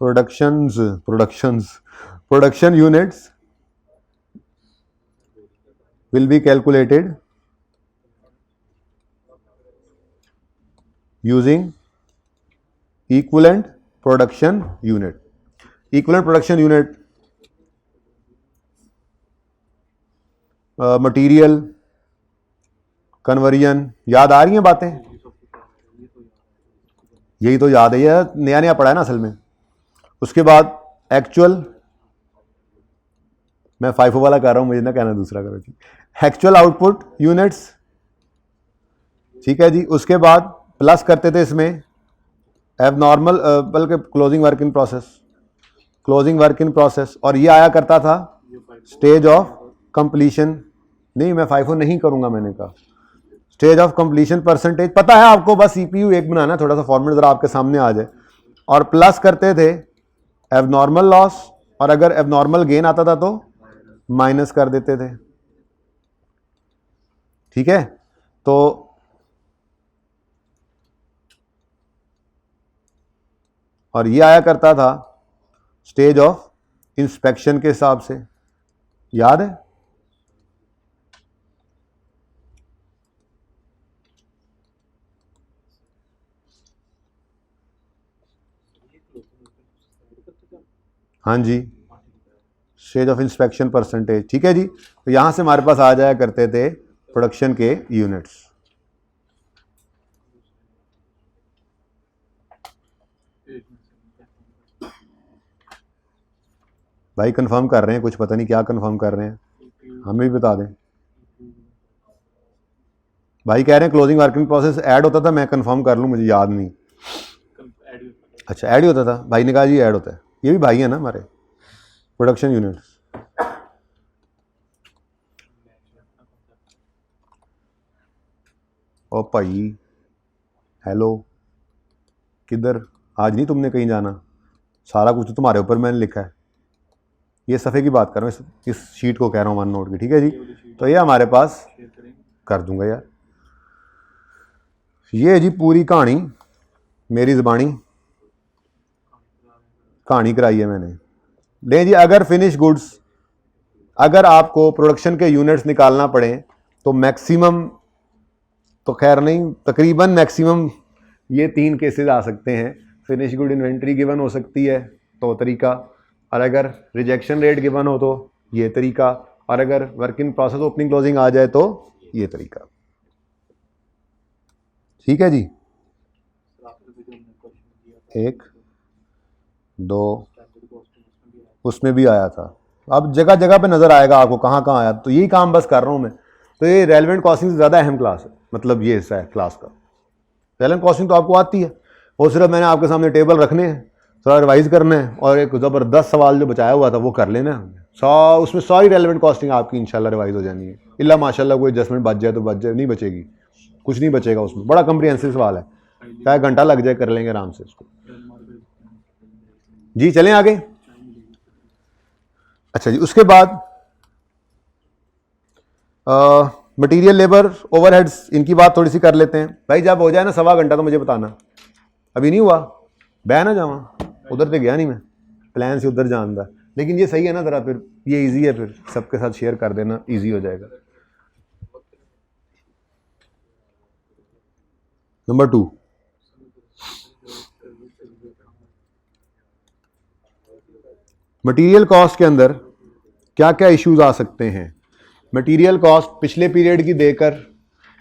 production units will be calculated using equivalent production unit। Equivalent production unit, material, conversion, याद आ रही हैं बातें? यही तो याद है, यह नया नया पढ़ा है ना असल में। उसके बाद एक्चुअल, मैं फाइफो वाला कर रहा हूं, मुझे ना कहना दूसरा करो जी। एक्चुअल आउटपुट यूनिट्स, ठीक है जी। उसके बाद प्लस करते थे इसमें एबनॉर्मल, बल्कि closing work in process, closing work in process, और ये आया करता था स्टेज ऑफ कंप्लीशन। नहीं, मैं फाइफो नहीं करूंगा, मैंने कहा स्टेज ऑफ कंप्लीशन परसेंटेज, पता है आपको, बस सीपीयू एक बनाना, थोड़ा सा फॉर्मेट जरा आपके सामने आ जाए। और प्लस करते थे एबनॉर्मल लॉस, और अगर एबनॉर्मल गेन आता था तो माइनस कर देते थे, ठीक है। तो और ये आया करता था स्टेज ऑफ इंस्पेक्शन के हिसाब से, याद है? हाँ जी, स्टेज ऑफ इंस्पेक्शन परसेंटेज, ठीक है जी। तो यहां से हमारे पास आ जाया करते थे प्रोडक्शन के यूनिट्स। भाई कंफर्म कर रहे हैं कुछ, पता नहीं क्या कंफर्म कर रहे हैं, हमें भी बता दें। भाई कह रहे हैं क्लोजिंग वर्किंग प्रोसेस ऐड होता था, मैं कंफर्म कर लूं, मुझे याद नहीं। अच्छा, ऐड ही होता था, भाई ने कहा जी ऐड होता है। ये भी भाई है ना हमारे, प्रोडक्शन यूनिट्स। ओ भाई हेलो, किधर? आज नहीं तुमने कहीं जाना, सारा कुछ तो तुम्हारे ऊपर मैंने लिखा है। ये सफ़े की बात कर रहा हूँ, इस शीट को कह रहा हूँ, वन नोट की, ठीक है जी। तो ये हमारे पास कर दूंगा यार, ये जी पूरी कहानी मेरी ज़बानी कहानी कराई है मैंने। ले जी, अगर फिनिश गुड्स, अगर आपको प्रोडक्शन के यूनिट्स निकालना पड़े तो मैक्सिमम, तो खैर नहीं, तकरीबन मैक्सिमम ये 3 केसेस आ सकते हैं। फिनिश गुड इन्वेंट्री गिवन हो सकती है तो तरीका, और अगर रिजेक्शन रेट गिवन हो तो ये तरीका, और अगर work in process opening closing आ जाए तो ये तरीका, ठीक है जी। 1 2 उसमें भी आया था, अब जगह जगह पे नज़र आएगा आपको कहाँ कहाँ आया, तो यही काम बस कर रहा हूँ मैं। तो ये रेलेवेंट कॉस्टिंग से ज़्यादा अहम क्लास है, मतलब ये हिस्सा है क्लास का। रेलेवेंट कॉस्टिंग तो आपको आती है, वो सिर्फ मैंने आपके सामने टेबल रखने हैं, थोड़ा रिवाइज करना है, और एक ज़बरदस्त सवाल जो बचाया हुआ था वो कर लेना है। उसमें सारी रेलेवेंट कॉस्टिंग आपकी इंशाल्लाह रिवाइज हो जानी है, इल्ला माशाल्लाह कोई एडजस्टमेंट बच जाए तो बच जाए, नहीं बचेगी, कुछ नहीं बचेगा उसमें। बड़ा कम्प्रिहेंसिव सवाल है, चाहे घंटा लग जाए, कर लेंगे आराम से इसको। जी चलें आगे। अच्छा जी, उसके बाद मटेरियल, लेबर, ओवरहेड्स, इनकी बात थोड़ी सी कर लेते हैं। भाई जब हो जाए ना 1.25 घंटा तो मुझे बताना, अभी नहीं हुआ बह ना जावा, उधर तो गया नहीं मैं, प्लान से उधर जानदा, लेकिन ये सही है ना, ज़रा फिर ये इजी है, फिर सबके साथ शेयर कर देना, इजी हो जाएगा। नंबर 2, मटेरियल कॉस्ट के अंदर क्या क्या इश्यूज आ सकते हैं। मटेरियल कॉस्ट पिछले पीरियड की देकर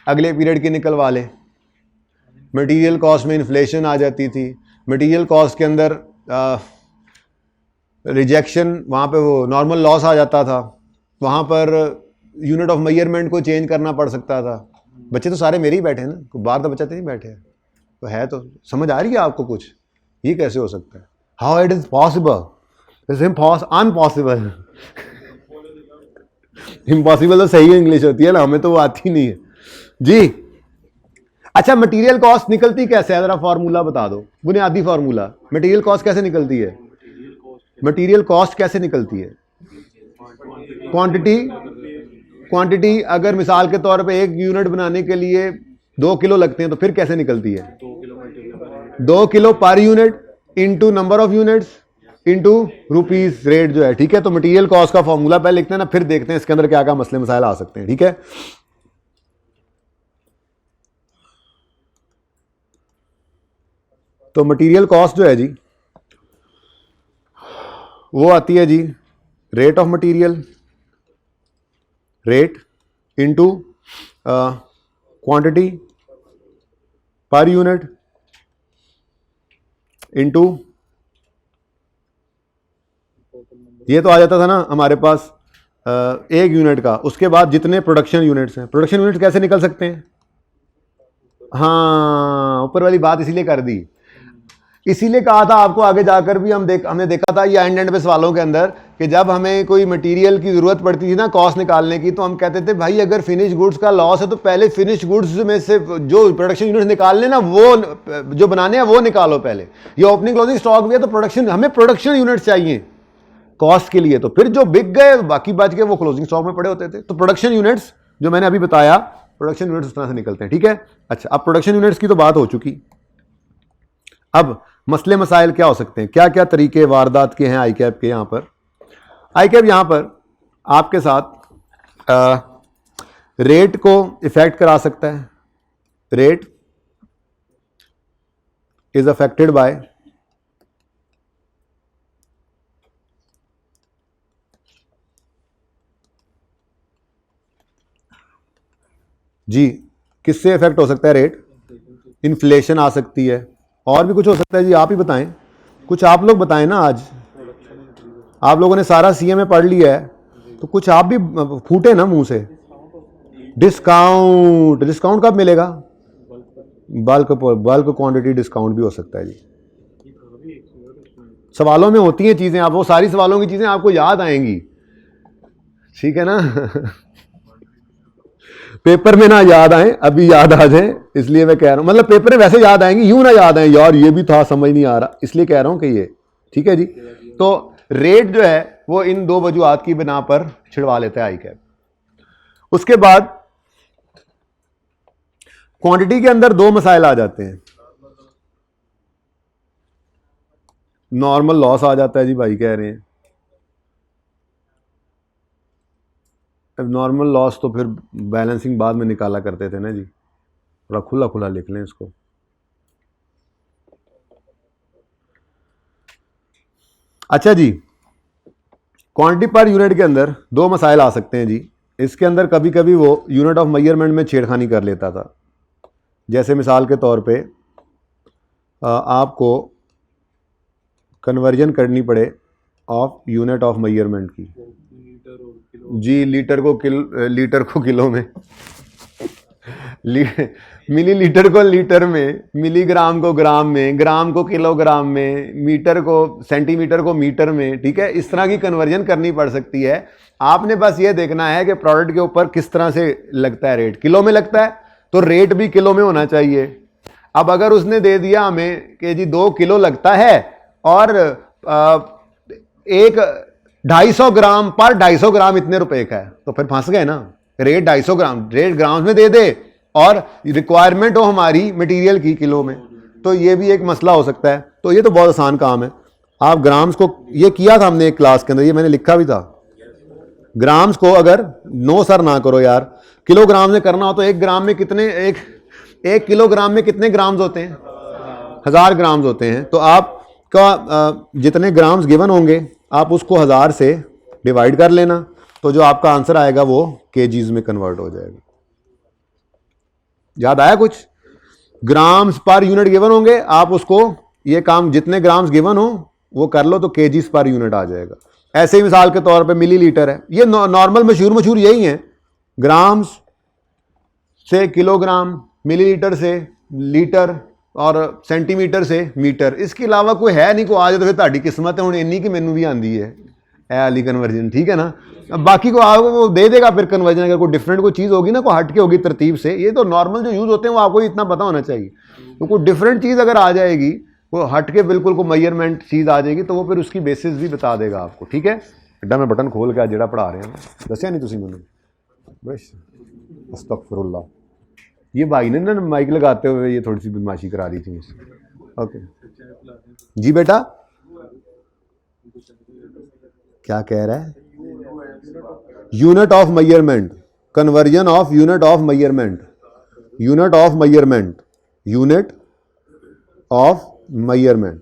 अगले पीरियड की निकलवा ले। मटेरियल कॉस्ट में इन्फ्लेशन आ जाती थी, मटेरियल कॉस्ट के अंदर रिजेक्शन, वहाँ पे वो नॉर्मल लॉस आ जाता था, वहाँ पर यूनिट ऑफ मेजरमेंट को चेंज करना पड़ सकता था। बच्चे तो सारे मेरे ही बैठे हैं ना, कोई बाहर तो बच्चा तो नहीं बैठे हैं, तो है, तो समझ आ रही है आपको कुछ, ये कैसे हो सकता है? How it is possible, is impossible. Impossible तो सही इंग्लिश होती है ना, हमें तो वो आती नहीं है जी। अच्छा, मटेरियल कॉस्ट निकलती कैसे है, जरा फार्मूला बता दो, बुनियादी फार्मूला, मटेरियल कॉस्ट कैसे निकलती है? मटेरियल कॉस्ट कैसे निकलती है? क्वांटिटी अगर मिसाल के तौर पे 1 यूनिट बनाने के लिए 2 किलो लगते हैं तो फिर कैसे निकलती है? 2 kilo per unit into number of units into rupees rate जो है, ठीक है। तो मटेरियल कॉस्ट का फॉर्मूला पहले लिखते हैं ना, फिर देखते हैं इसके अंदर क्या क्या मसले मसाइल आ सकते हैं, ठीक है। तो मटेरियल कॉस्ट जो है जी, वो आती है जी rate of material, rate into quantity per unit into, ये तो आ जाता था ना हमारे पास एक यूनिट का, उसके बाद जितने प्रोडक्शन यूनिट्स हैं। प्रोडक्शन यूनिट कैसे निकल सकते हैं? हाँ, ऊपर वाली बात इसीलिए कर दी, इसीलिए कहा था आपको आगे जाकर भी हमने देखा था ये एंड पे सवालों के अंदर कि जब हमें कोई मटेरियल की ज़रूरत पड़ती थी ना कॉस्ट निकालने की, तो हम कहते थे भाई अगर फिनिश गुड्स का लॉस है तो पहले फिनिश गुड्स में से जो प्रोडक्शन यूनिट्स निकालने ना, वो जो बनाने हैं वो निकालो पहले। ये ओपनिंग क्लोजिंग स्टॉक भी है तो प्रोडक्शन, हमें प्रोडक्शन यूनिट्स चाहिए कॉस्ट के लिए, तो फिर जो बिक गए बाकी बच गए वो क्लोजिंग स्टॉक में पड़े होते थे। तो प्रोडक्शन यूनिट्स जो मैंने अभी बताया, प्रोडक्शन यूनिट्स उस तरह से निकलते हैं, ठीक है। अच्छा, अब प्रोडक्शन यूनिट्स की तो बात हो चुकी, अब मसले मसाइल क्या हो सकते हैं, क्या क्या तरीके वारदात के हैं आई कैप के। यहां पर आई कैप यहां पर आपके साथ रेट को इफेक्ट करा सकता है। रेट इज अफेक्टेड बाय जी, किससे इफेक्ट हो सकता है रेट? इन्फ्लेशन आ सकती है, और भी कुछ हो सकता है जी, आप ही बताएं, कुछ आप लोग बताएं ना। आज आप लोगों ने सारा सीएमए पढ़ लिया है तो कुछ आप भी फूटे ना मुंह से। डिस्काउंट, डिस्काउंट कब मिलेगा? बल्क क्वांटिटी डिस्काउंट भी हो सकता है जी। सवालों में होती हैं चीजें, आप वो सारी सवालों की चीजें आपको याद आएंगी, ठीक है ना। पेपर में ना याद आए, अभी याद आ जाए, इसलिए मैं कह रहा हूं, मतलब पेपर में वैसे याद आएंगी, यूं ना याद आए यार ये भी था समझ नहीं आ रहा, इसलिए कह रहा हूं कि ये ठीक है जी। तो रेट जो है वो इन दो वजूहात की बिना पर छिड़वा लेता है आई कैप। उसके बाद क्वांटिटी के अंदर दो मसाइल आ जाते हैं। नॉर्मल लॉस आ जाता है जी, भाई कह रहे हैं। अब नॉर्मल लॉस तो फिर बैलेंसिंग बाद में निकाला करते थे ना जी, थोड़ा खुला खुला लिख लें इसको। अच्छा जी, क्वांटिटी पर यूनिट के अंदर दो मसाइल आ सकते हैं जी। इसके अंदर कभी कभी वो यूनिट ऑफ मेजरमेंट में छेड़खानी कर लेता था। जैसे मिसाल के तौर पे आपको कन्वर्जन करनी पड़े ऑफ यूनिट ऑफ मेजरमेंट की जी, लीटर को किलो में, मिलीलीटर को लीटर में, मिलीग्राम को ग्राम में, ग्राम को किलोग्राम में, मीटर को सेंटीमीटर को मीटर में, ठीक है। इस तरह की कन्वर्जन करनी पड़ सकती है। आपने बस ये देखना है कि प्रोडक्ट के ऊपर किस तरह से लगता है रेट। किलो में लगता है तो रेट भी किलो में होना चाहिए। अब अगर उसने दे दिया हमें कि जी 2 किलो लगता है और एक 250 ग्राम पर 250 ग्राम इतने रुपए का है, तो फिर फंस गए ना। रेट 250 ग्राम, रेट ग्राम में दे दे और रिक्वायरमेंट हो हमारी मटेरियल की किलो में, तो ये भी एक मसला हो सकता है। तो ये तो बहुत आसान काम है। आप ग्राम्स को, ये किया था हमने एक क्लास के अंदर, ये मैंने लिखा भी था। ग्राम्स को अगर नो सर ना करो यार, किलोग्राम में करना हो तो एक ग्राम में कितने, एक किलोग्राम में कितने ग्राम्स होते हैं? 1000 ग्राम्स होते हैं। तो आपका जितने ग्राम्स गिवन होंगे आप उसको 1000 से डिवाइड कर लेना, तो जो आपका आंसर आएगा वो केजीज में कन्वर्ट हो जाएगा। याद आया कुछ? ग्राम्स पर यूनिट गिवन होंगे, आप उसको ये काम जितने ग्राम्स गिवन हो वो कर लो तो केजीज पर यूनिट आ जाएगा। ऐसे ही मिसाल के तौर पे मिलीलीटर है, ये नॉर्मल मशहूर यही है। ग्राम्स से किलोग्राम, मिलीलीटर से लीटर और सेंटीमीटर से मीटर। इसके अलावा कोई है नहीं, को आ जाए तो फिर ताड़ी किस्मत है, हूँ इन्नी की मैनू भी आंदी है वाली कन्वर्जन, ठीक है ना। अब बाकी को आपको वो दे देगा फिर कन्वर्जन, अगर कोई डिफरेंट कोई चीज़ होगी ना, कोई हट के होगी तरतीब से। ये तो नॉर्मल जो यूज़ होते हैं वो आपको इतना पता होना चाहिए। तो कोई डिफरेंट चीज़ अगर आ जाएगी, वो हट के बिल्कुल को मेजरमेंट चीज़ आ जाएगी, तो वो फिर उसकी बेसिस भी बता देगा आपको, ठीक है। एडा मैं बटन खोल के जेड़ा पढ़ा रहे हैं दसिया नहीं तुसी मैनू, बस अस्तगफिरुल्लाह। ये भाई ने ना माइक लगाते हुए ये थोड़ी सी बदमाशी करा दी थी मुझसे। ओके जी बेटा, क्या कह रहा है? Unit of measurement, conversion of unit of measurement, unit of measurement, unit of measurement.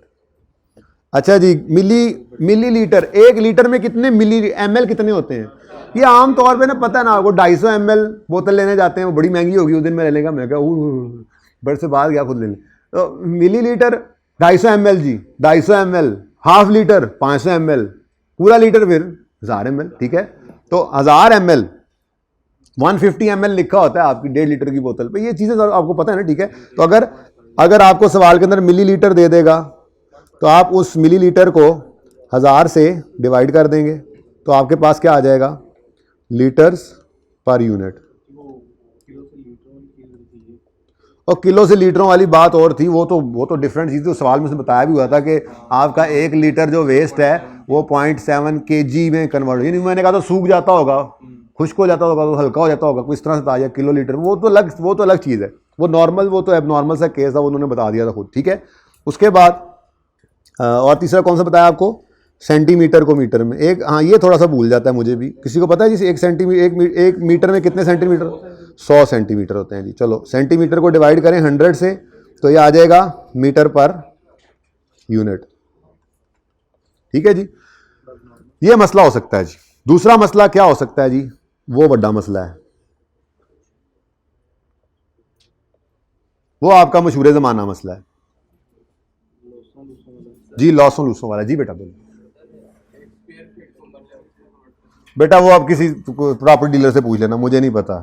अच्छा जी, मिली लीटर, 1 लीटर में कितने मिली ml कितने होते हैं? ये आम तौर पे ना पता है ना आपको, 250 ml बोतल लेने जाते हैं, वो बड़ी महंगी होगी, उस दिन मैं लेने का, मैं कहा बड़े से बाहर गया खुद लेने, तो मिली लीटर 250 ml जी, 250 ml, हाफ लीटर 500 ml, पूरा लीटर फिर 1000 ml, ठीक है। तो 1000 ml 150 ml लिखा होता है आपकी 1.5 लीटर की बोतल पे, ये चीज़ें आपको पता है ना, ठीक है। तो अगर आपको सवाल के अंदर मिली लीटर दे देगा तो आप उस मिली लीटर को 1000 से डिवाइड कर देंगे, तो आपके पास क्या आ जाएगा? Litres per unit. और किलो से लीटरों वाली बात और थी, वो तो डिफरेंट चीज़ थी, उस सवाल में से बताया भी हुआ था कि आपका 1 लीटर जो वेस्ट है वो 0.7 kg में कन्वर्ट, यानी मैंने कहा तो सूख जाता होगा, खुश्क हो जाता होगा, तो हल्का हो जाता होगा, कुछ तरह से था, या किलो लीटर, वो तो अलग चीज़ है, वो नॉर्मल, वो तो एबनॉर्मल सा केस था, वो उन्होंने बता दिया था खुद, ठीक है। उसके बाद और तीसरा कौन सा बताया आपको? सेंटीमीटर को मीटर में, एक, हाँ ये थोड़ा सा भूल जाता है मुझे भी, किसी को पता है जी 1 मीटर में कितने सेंटीमीटर? 100 सेंटीमीटर होते हैं जी। चलो सेंटीमीटर को डिवाइड करें 100 से, तो ये आ जाएगा मीटर पर यूनिट, ठीक है जी। ये मसला हो सकता है जी। दूसरा मसला क्या हो सकता है जी? वो बड़ा मसला है, वो आपका मशहूर ज़माना मसला है जी, लॉसों लूसों वाला जी। बेटा बोलो बेटा, वो आप किसी प्रॉपर्टी डीलर से पूछ लेना, मुझे नहीं पता।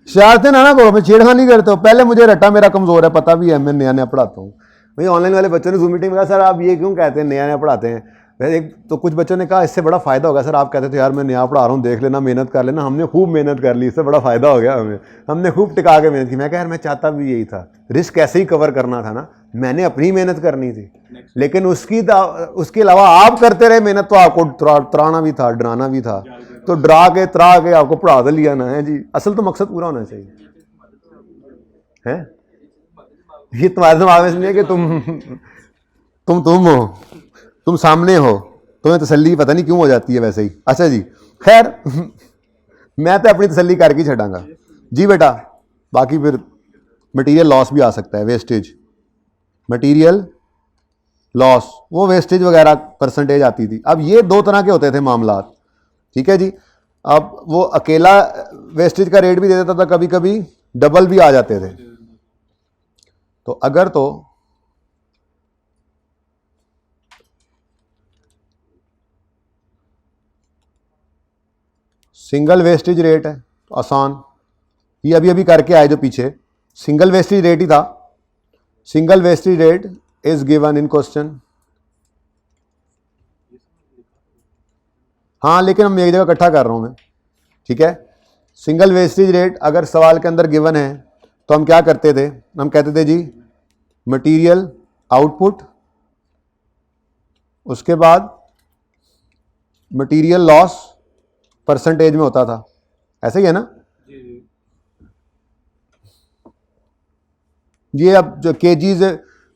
शरारतें ना करो, मैं छेड़खानी करता हूँ, पहले मुझे रट्टा मेरा कमजोर है, पता भी है, मैं नया नया पढ़ाता हूँ। भाई ऑनलाइन वाले बच्चों ने जूम मीटिंग में कहा सर आप ये क्यों कहते हैं नया नया पढ़ाते हैं? वैसे एक तो कुछ बच्चों ने कहा इससे बड़ा फायदा होगा सर, आप कहते थे यार मैं नया पढ़ा रहा हूँ, देख लेना, मेहनत कर लेना। हमने खूब मेहनत कर ली, इससे बड़ा फायदा हो गया हमें, हमने खूब टिका के मेहनत की। मैं कहा यार मैं चाहता भी यही था, रिस्क ऐसे ही कवर करना था ना, मैंने अपनी मेहनत करनी थी, लेकिन उसके अलावा आप करते रहे मेहनत, तो आपको त्राना भी था, डराना भी था, तो डरा के त्रा के आपको पढ़ा तो लिया ना है जी। असल तो मकसद पूरा होना चाहिए है। ये तुम्हारे दिमाग में नहीं है कि तुम हो, तुम सामने हो, तुम्हें तसल्ली पता नहीं क्यों हो जाती है वैसे ही। अच्छा जी, खैर मैं तो अपनी तसल्ली करके ही छड़ांगा जी बेटा। बाकी फिर मटेरियल लॉस भी आ सकता है, वेस्टेज, मटेरियल लॉस, वो वेस्टेज वगैरह परसेंटेज आती थी। अब ये दो तरह के होते थे मामला, ठीक है जी। अब वो अकेला वेस्टेज का रेट भी दे देता था, कभी कभी डबल भी आ जाते थे। तो अगर तो सिंगल वेस्टेज रेट है तो आसान, ये अभी अभी करके आए जो पीछे, सिंगल वेस्टेज रेट ही था। Single wastage rate is given in question, हाँ लेकिन हम एक जगह इकट्ठा कर रहा हूं मैं, ठीक है। सिंगल वेस्टेज रेट अगर सवाल के अंदर गिवन है तो हम क्या करते थे? हम कहते थे जी मटेरियल आउटपुट, उसके बाद मटेरियल लॉस परसेंटेज में होता था, ऐसे ही है ना। ये अब जो केजीज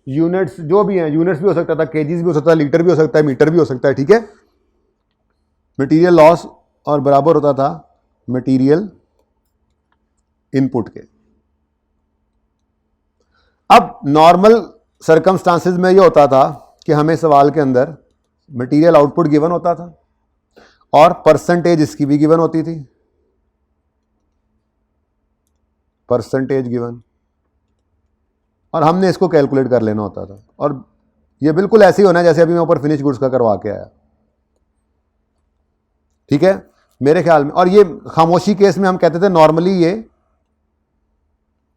यूनिट्स जो भी हैं, यूनिट्स भी हो सकता था, केजीज भी हो सकता है, लीटर भी हो सकता है, मीटर भी हो सकता है, ठीक है। मटेरियल लॉस और बराबर होता था मटेरियल इनपुट के। अब नॉर्मल सर्कमस्टांसेस में ये होता था कि हमें सवाल के अंदर मटेरियल आउटपुट गिवन होता था और परसेंटेज इसकी भी गिवन होती थी, परसेंटेज गिवन, और हमने इसको कैलकुलेट कर लेना होता था। और ये बिल्कुल ऐसे ही होना है जैसे अभी मैं ऊपर फिनिश गुड्स का करवा के आया, ठीक है मेरे ख्याल में। और ये खामोशी केस में हम कहते थे नॉर्मली ये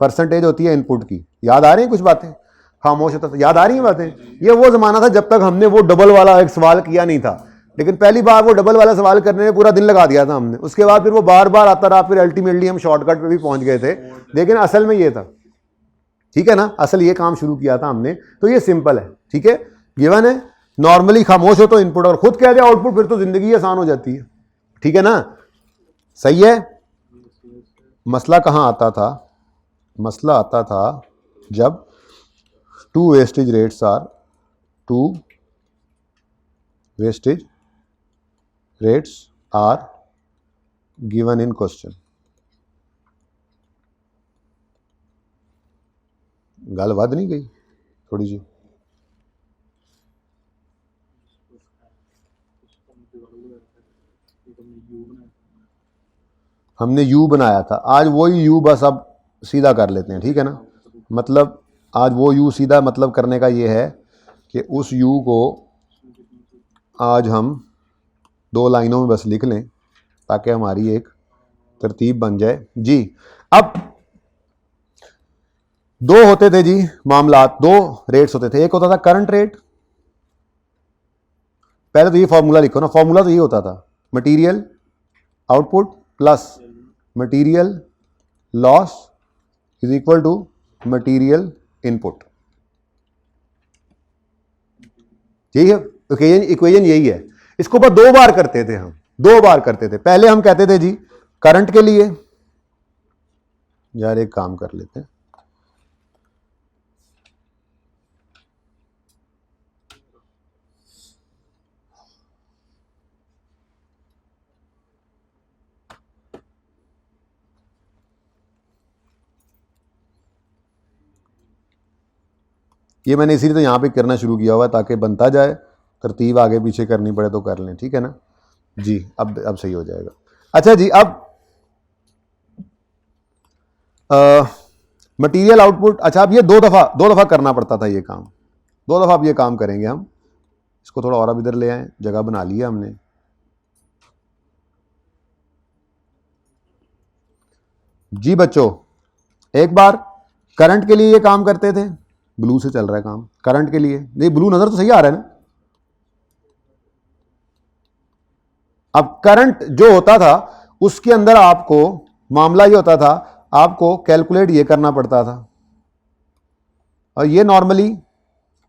परसेंटेज होती है इनपुट की। याद आ रही हैं कुछ बातें? खामोश होता था, याद आ रही हैं बातें? ये वो जमाना था जब तक हमने वो डबल वाला एक सवाल किया नहीं था, लेकिन पहली बार वो डबल वाला सवाल करने में पूरा दिन लगा दिया था हमने, उसके बाद फिर वो बार बार आता रहा, फिर अल्टीमेटली हम शॉर्टकट पे भी पहुंच गए थे, लेकिन असल में ये था, ठीक है ना, असल ये काम शुरू किया था हमने। तो ये सिंपल है, ठीक है, गिवन है, नॉर्मली खामोश हो तो इनपुट और खुद कह दे आउटपुट, फिर तो जिंदगी आसान हो जाती है, ठीक है ना, सही है। मसला कहां आता था? मसला आता था जब two wastage rates are, two wastage rates are given in question. गल वध नहीं गई थोड़ी जी? हमने यू बनाया था, आज वही यू बस अब सीधा कर लेते हैं, ठीक है ना। मतलब आज वो यू सीधा मतलब करने का ये है कि उस यू को आज हम 2 लाइनों में बस लिख लें ताकि हमारी एक तरतीब बन जाए जी। अब 2 होते थे जी मामलात, 2 रेट्स होते थे। एक होता था करंट रेट, पहले तो ये फॉर्मूला लिखो ना, फॉर्मूला तो ये होता था material output plus material loss is equal to material input. यही है इक्वेशन यही है। इसको ऊपर 2 बार करते थे हम, 2 बार करते थे। पहले हम कहते थे जी करंट के लिए, यार एक काम कर लेते हैं, ये मैंने इसीलिए तो यहाँ पे करना शुरू किया हुआ है ताकि बनता जाए, तरतीब आगे पीछे करनी पड़े तो कर लें, ठीक है ना जी। अब सही हो जाएगा। अच्छा जी, अब मटेरियल आउटपुट, अच्छा अब ये 2 दफ़ा करना पड़ता था ये काम, 2 दफ़ा अब ये काम करेंगे हम। इसको थोड़ा और अब इधर ले आए, जगह बना लिया हमने। जी बच्चों, एक बार करंट के लिए ये काम करते थे, ब्लू से चल रहा है काम, करंट के लिए नहीं, ब्लू नजर तो सही आ रहा है ना। अब करंट जो होता था उसके अंदर आपको मामला ये होता था, आपको कैलकुलेट ये करना पड़ता था, और ये नॉर्मली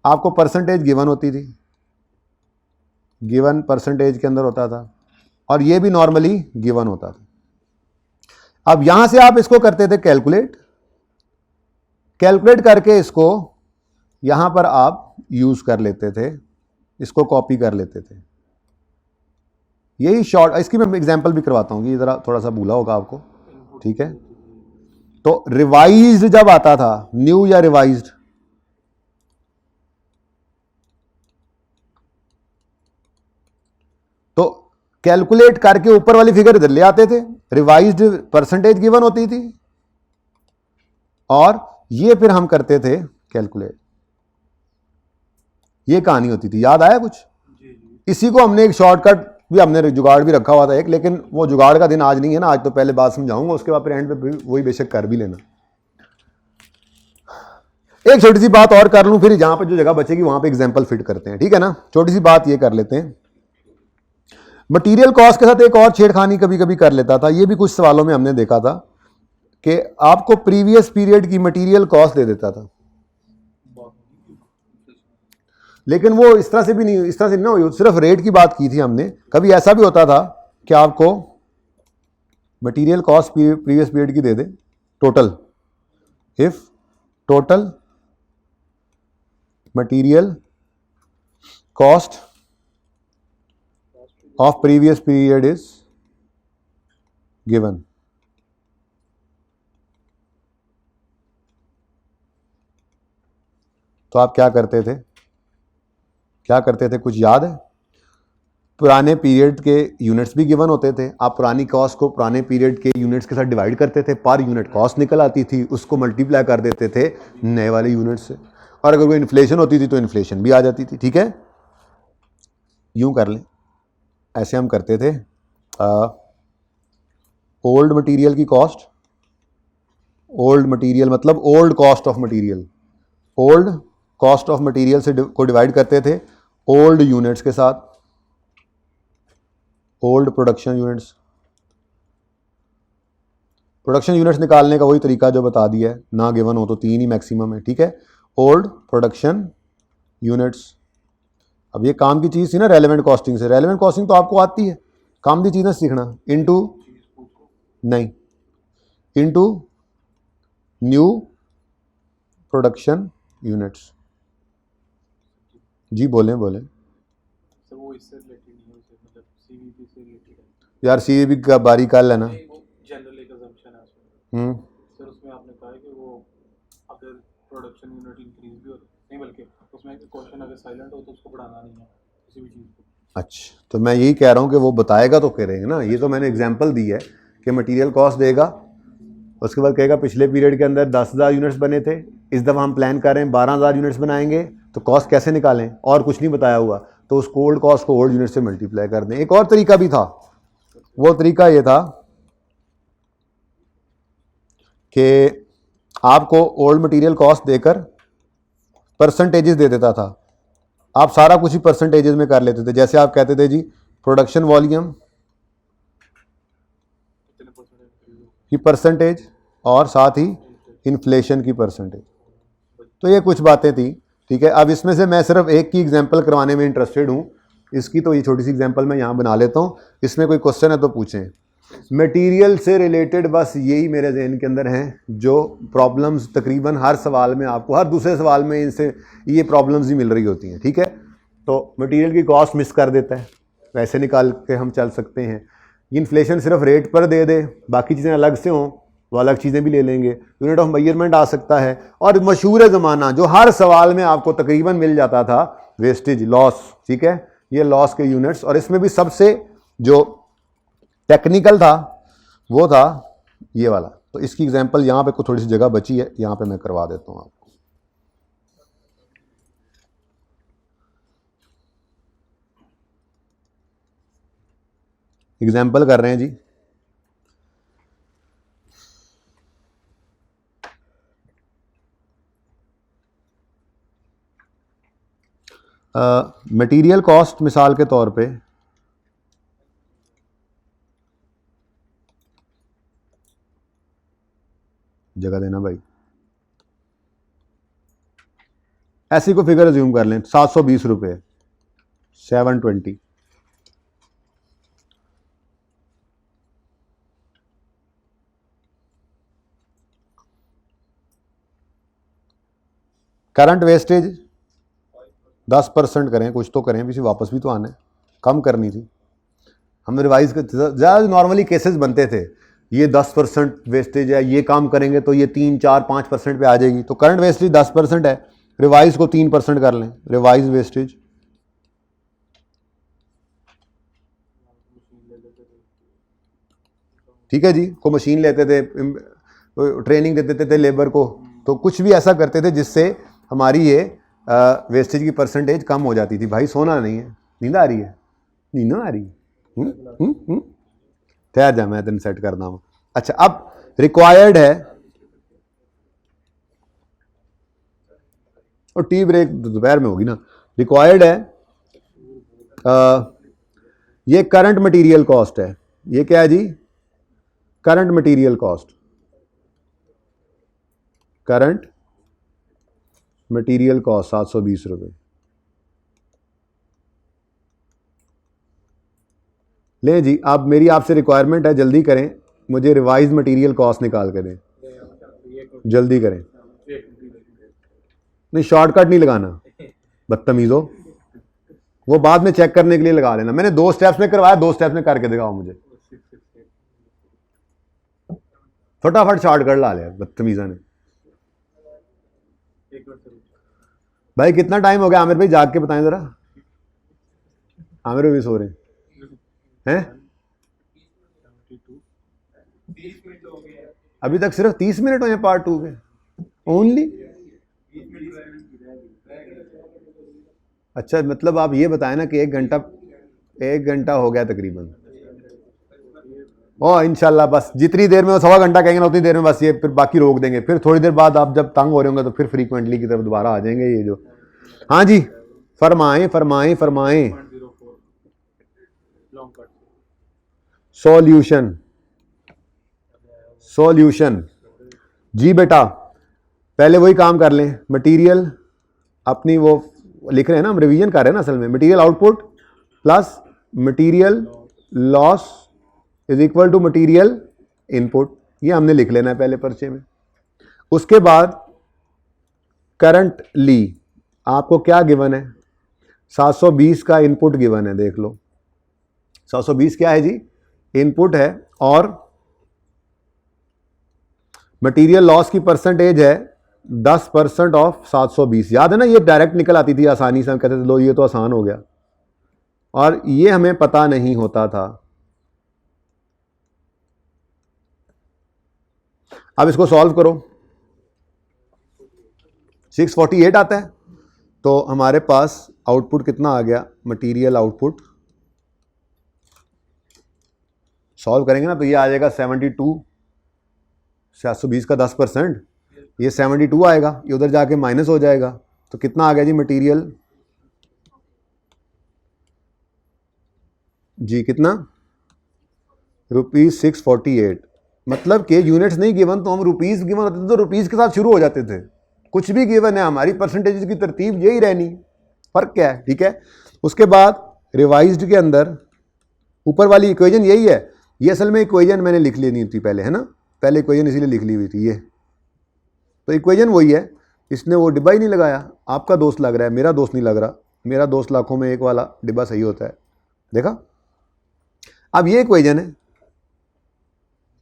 आपको परसेंटेज गिवन होती थी, गिवन परसेंटेज के अंदर होता था, और ये भी नॉर्मली गिवन होता था। अब यहां से आप इसको करते थे कैलकुलेट, कैलकुलेट करके इसको यहां पर आप यूज कर लेते थे, इसको कॉपी कर लेते थे। यही शॉर्ट, इसकी मैं एग्जांपल भी करवाता हूँ, ये जरा थोड़ा सा भूला होगा आपको, ठीक है। तो रिवाइज्ड जब आता था, न्यू या रिवाइज्ड, तो कैलकुलेट करके ऊपर वाली फिगर इधर ले आते थे, रिवाइज्ड परसेंटेज गिवन होती थी, और ये फिर हम करते थे कैलकुलेट। ये कहानी होती थी, याद आया कुछ? इसी को हमने एक शॉर्टकट भी, हमने जुगाड़ भी रखा हुआ था एक, लेकिन वो जुगाड़ का दिन आज नहीं है ना, आज तो पहले बात समझाऊंगा, उसके बाद फिर एंड पे वही बेशक कर भी लेना। एक छोटी सी बात और कर लूं, फिर जहां पे जो जगह बचेगी वहां पे एग्जांपल फिट करते हैं, ठीक है ना। छोटी सी बात ये कर लेते हैं, मटेरियल कॉस्ट के साथ एक और छेड़खानी कभी कभी कर लेता था, ये भी कुछ सवालों में हमने देखा था कि आपको प्रीवियस पीरियड की मटेरियल कॉस्ट दे देता था, लेकिन वो इस तरह से भी नहीं, इस तरह से ना, सिर्फ रेट की बात की थी हमने। कभी ऐसा भी होता था कि आपको मटेरियल कॉस्ट प्रीवियस पीरियड की दे दे total, if total material cost of previous period is given, तो आप क्या करते थे, क्या करते थे, कुछ याद है? पुराने पीरियड के यूनिट्स भी गिवन होते थे, आप पुरानी कॉस्ट को पुराने पीरियड के यूनिट्स के साथ डिवाइड करते थे, पर यूनिट कॉस्ट निकल आती थी, उसको मल्टीप्लाई कर देते थे नए वाले यूनिट से, और अगर कोई इन्फ्लेशन होती थी तो इन्फ्लेशन भी आ जाती थी, ठीक है। यूं कर लें, ऐसे हम करते थे। ओल्ड मटेरियल की कॉस्ट, ओल्ड मटेरियल मतलब old cost of material, old cost of material से को डिवाइड करते थे ओल्ड यूनिट्स के साथ, old production units. Production units निकालने का वही तरीका जो बता दिया है, ना गिवन हो तो 3 ही मैक्सिमम है, ठीक है। Old production units. अब ये काम की चीज़ थी ना रेलेवेंट कॉस्टिंग से, रेलेवेंट कॉस्टिंग तो आपको आती है, काम की चीज़ ना सीखना, इनटू नहीं, इनटू न्यू प्रोडक्शन यूनिट्स। जी बोलें बोलें। सर वो इससे रिलेटेड नहीं है, मतलब सीवीपी से रिलेटेड है यार, सीवीपी का बारी कल है ना। जनरल एक अजम्पशन है उसमें। सर उसमें आपने कहा है कि वो अगर प्रोडक्शन यूनिट इंक्रीज भी हो, नहीं बल्कि उसमें क्वेश्चन अगर साइलेंट हो तो उसको बढ़ाना नहीं है किसी भी चीज़ को। अच्छा, तो मैं यही कह रहा हूँ कि वो बताएगा तो करेंगे ना, ये तो मैंने एग्जांपल दी है कि मटेरियल कॉस्ट देगा, उसके बाद कहेगा पिछले पीरियड के अंदर 10,000 यूनिट्स बने थे, इस दफ़ा हम प्लान कर रहे हैं 12,000 यूनिट्स बनाएंगे, तो कॉस्ट कैसे निकालें, और कुछ नहीं बताया हुआ, तो उस ओल्ड कॉस्ट को ओल्ड यूनिट से मल्टीप्लाई कर दें। एक और तरीका भी था, वो तरीका ये था कि आपको ओल्ड मटेरियल कॉस्ट देकर परसेंटेजेस दे देता था, आप सारा कुछ ही परसेंटेजेस में कर लेते थे। जैसे आप कहते थे जी प्रोडक्शन वॉल्यूम की परसेंटेज और साथ ही इन्फ्लेशन की परसेंटेज, तो ये कुछ बातें थी, ठीक है। अब इसमें से मैं सिर्फ एक की एग्जांपल करवाने में इंटरेस्टेड हूँ, इसकी तो ये छोटी सी एग्जांपल मैं यहाँ बना लेता हूँ, इसमें कोई क्वेश्चन है तो पूछें। मटेरियल से रिलेटेड बस यही मेरे जहन के अंदर हैं जो प्रॉब्लम्स तकरीबन हर सवाल में आपको, हर दूसरे सवाल में इनसे ये प्रॉब्लम्स ही मिल रही होती हैं, ठीक है। तो मटेरियल की कॉस्ट मिस कर देता है, वैसे निकाल के हम चल सकते हैं। इन्फ्लेशन सिर्फ रेट पर दे दे, बाकी चीज़ें अलग से हों वो अलग चीज़ें भी ले लेंगे। यूनिट ऑफ मेजरमेंट आ सकता है, और मशहूर ज़माना जो हर सवाल में आपको तकरीबन मिल जाता था, वेस्टेज लॉस, ठीक है, ये लॉस के यूनिट्स। और इसमें भी सबसे जो टेक्निकल था वो था ये वाला, तो इसकी एग्जांपल यहाँ पे कुछ थोड़ी सी जगह बची है, यहाँ पे मैं करवा देता हूँ आपको। एग्जांपल कर रहे हैं जी, मटेरियल कॉस्ट मिसाल के तौर पे जगह देना भाई, ऐसी को फिगर अज्यूम कर लें 720 रुपये, 720। करंट वेस्टेज 10% करें, कुछ तो करें, किसी वापस भी तो आना है, कम करनी थी। हम रिवाइज कर, ज़्यादा नॉर्मली केसेस बनते थे, ये 10% वेस्टेज है, ये काम करेंगे तो ये 3, 4, 5% पे आ जाएगी, तो करंट वेस्टेज 10% है, रिवाइज को 3% कर लें, रिवाइज वेस्टेज। ठीक है जी, को मशीन लेते थे, ट्रेनिंग देते थे लेबर को, तो कुछ भी ऐसा करते थे जिससे हमारी ये वेस्टेज की परसेंटेज कम हो जाती थी। भाई सोना नहीं है, नींद आ रही है, नींद आ रही है, ठहर जा मैं तेन सेट करना हूँ। अच्छा, अब रिक्वायर्ड है, और टी ब्रेक दोपहर में होगी ना, रिक्वायर्ड है, ये करंट मटेरियल कॉस्ट है, ये क्या है जी, current material cost, current material cost 720 रुपये। ले जी, अब मेरी आपसे रिक्वायरमेंट है, जल्दी करें, मुझे रिवाइज मटेरियल कॉस्ट निकाल के दें, जल्दी करें, नहीं शॉर्टकट नहीं लगाना, बदतमीज़ो, वो बाद में चेक करने के लिए लगा लेना। मैंने 2 स्टेप्स में करवाया, 2 स्टेप्स में करके दिखाओ मुझे, फटाफट शॉर्टकट ला लिया बदतमीज़ा ने। भाई कितना टाइम हो गया, आमिर भाई जाग के बताएं जरा, आमिर भी सो रहे हैं, अभी तक सिर्फ 30 मिनट हुए हैं पार्ट 2 के ओनली। अच्छा, मतलब आप ये बताएं ना कि 1 घंटा हो गया तकरीबन, ओ इंशाल्लाह बस जितनी देर में वो 1.25 घंटा कहेंगे ना उतनी देर में बस ये फिर बाकी रोक देंगे, फिर थोड़ी देर बाद आप जब तंग हो रहे होंगे तो फिर फ्रीक्वेंटली की तरफ दोबारा आ जाएंगे ये जो। हाँ जी, फरमाएं फरमाएं फरमाएं। सॉल्यूशन, सॉल्यूशन जी बेटा, पहले वही काम कर लें, मटेरियल अपनी वो लिख रहे हैं ना, हम रिवीजन कर रहे हैं ना असल में, material output plus material loss is equal to material input, ये हमने लिख लेना है पहले पर्चे में। उसके बाद करंट ली, आपको क्या गिवन है, 720 का इनपुट गिवन है, देख लो 720 क्या है जी, इनपुट है, और मटेरियल लॉस की परसेंटेज है 10% ऑफ 720। याद है ना, ये डायरेक्ट निकल आती थी आसानी से, हम कहते थे लो ये तो आसान हो गया, और ये हमें पता नहीं होता था, अब इसको सॉल्व करो, 648 आता है, तो हमारे पास आउटपुट कितना आ गया, मटेरियल आउटपुट सॉल्व करेंगे ना तो ये आ जाएगा 72, 720 का 10%, ये 72 आएगा, ये उधर जाके माइनस हो जाएगा, तो कितना आ गया जी मटेरियल जी, कितना ₹648। मतलब कि यूनिट्स नहीं गिवन तो हम रुपीस गिवन होते थे तो रुपीस के साथ शुरू हो जाते थे, कुछ भी गिवन है हमारी परसेंटेज की तरतीब यही रहनी, फर्क क्या है, ठीक है। उसके बाद रिवाइज्ड के अंदर ऊपर वाली इक्वेशन यही है, ये असल में इक्वेशन मैंने लिख लेनी थी पहले, है ना, पहले इक्वेशन इसीलिए लिख ली हुई थी ये, तो इक्वेशन वही है, इसने वो डिब्बा ही नहीं लगाया, आपका दोस्त लग रहा है, मेरा दोस्त नहीं लग रहा, मेरा दोस्त लाखों में एक वाला डिब्बा सही होता है, देखा। अब ये इक्वेशन है,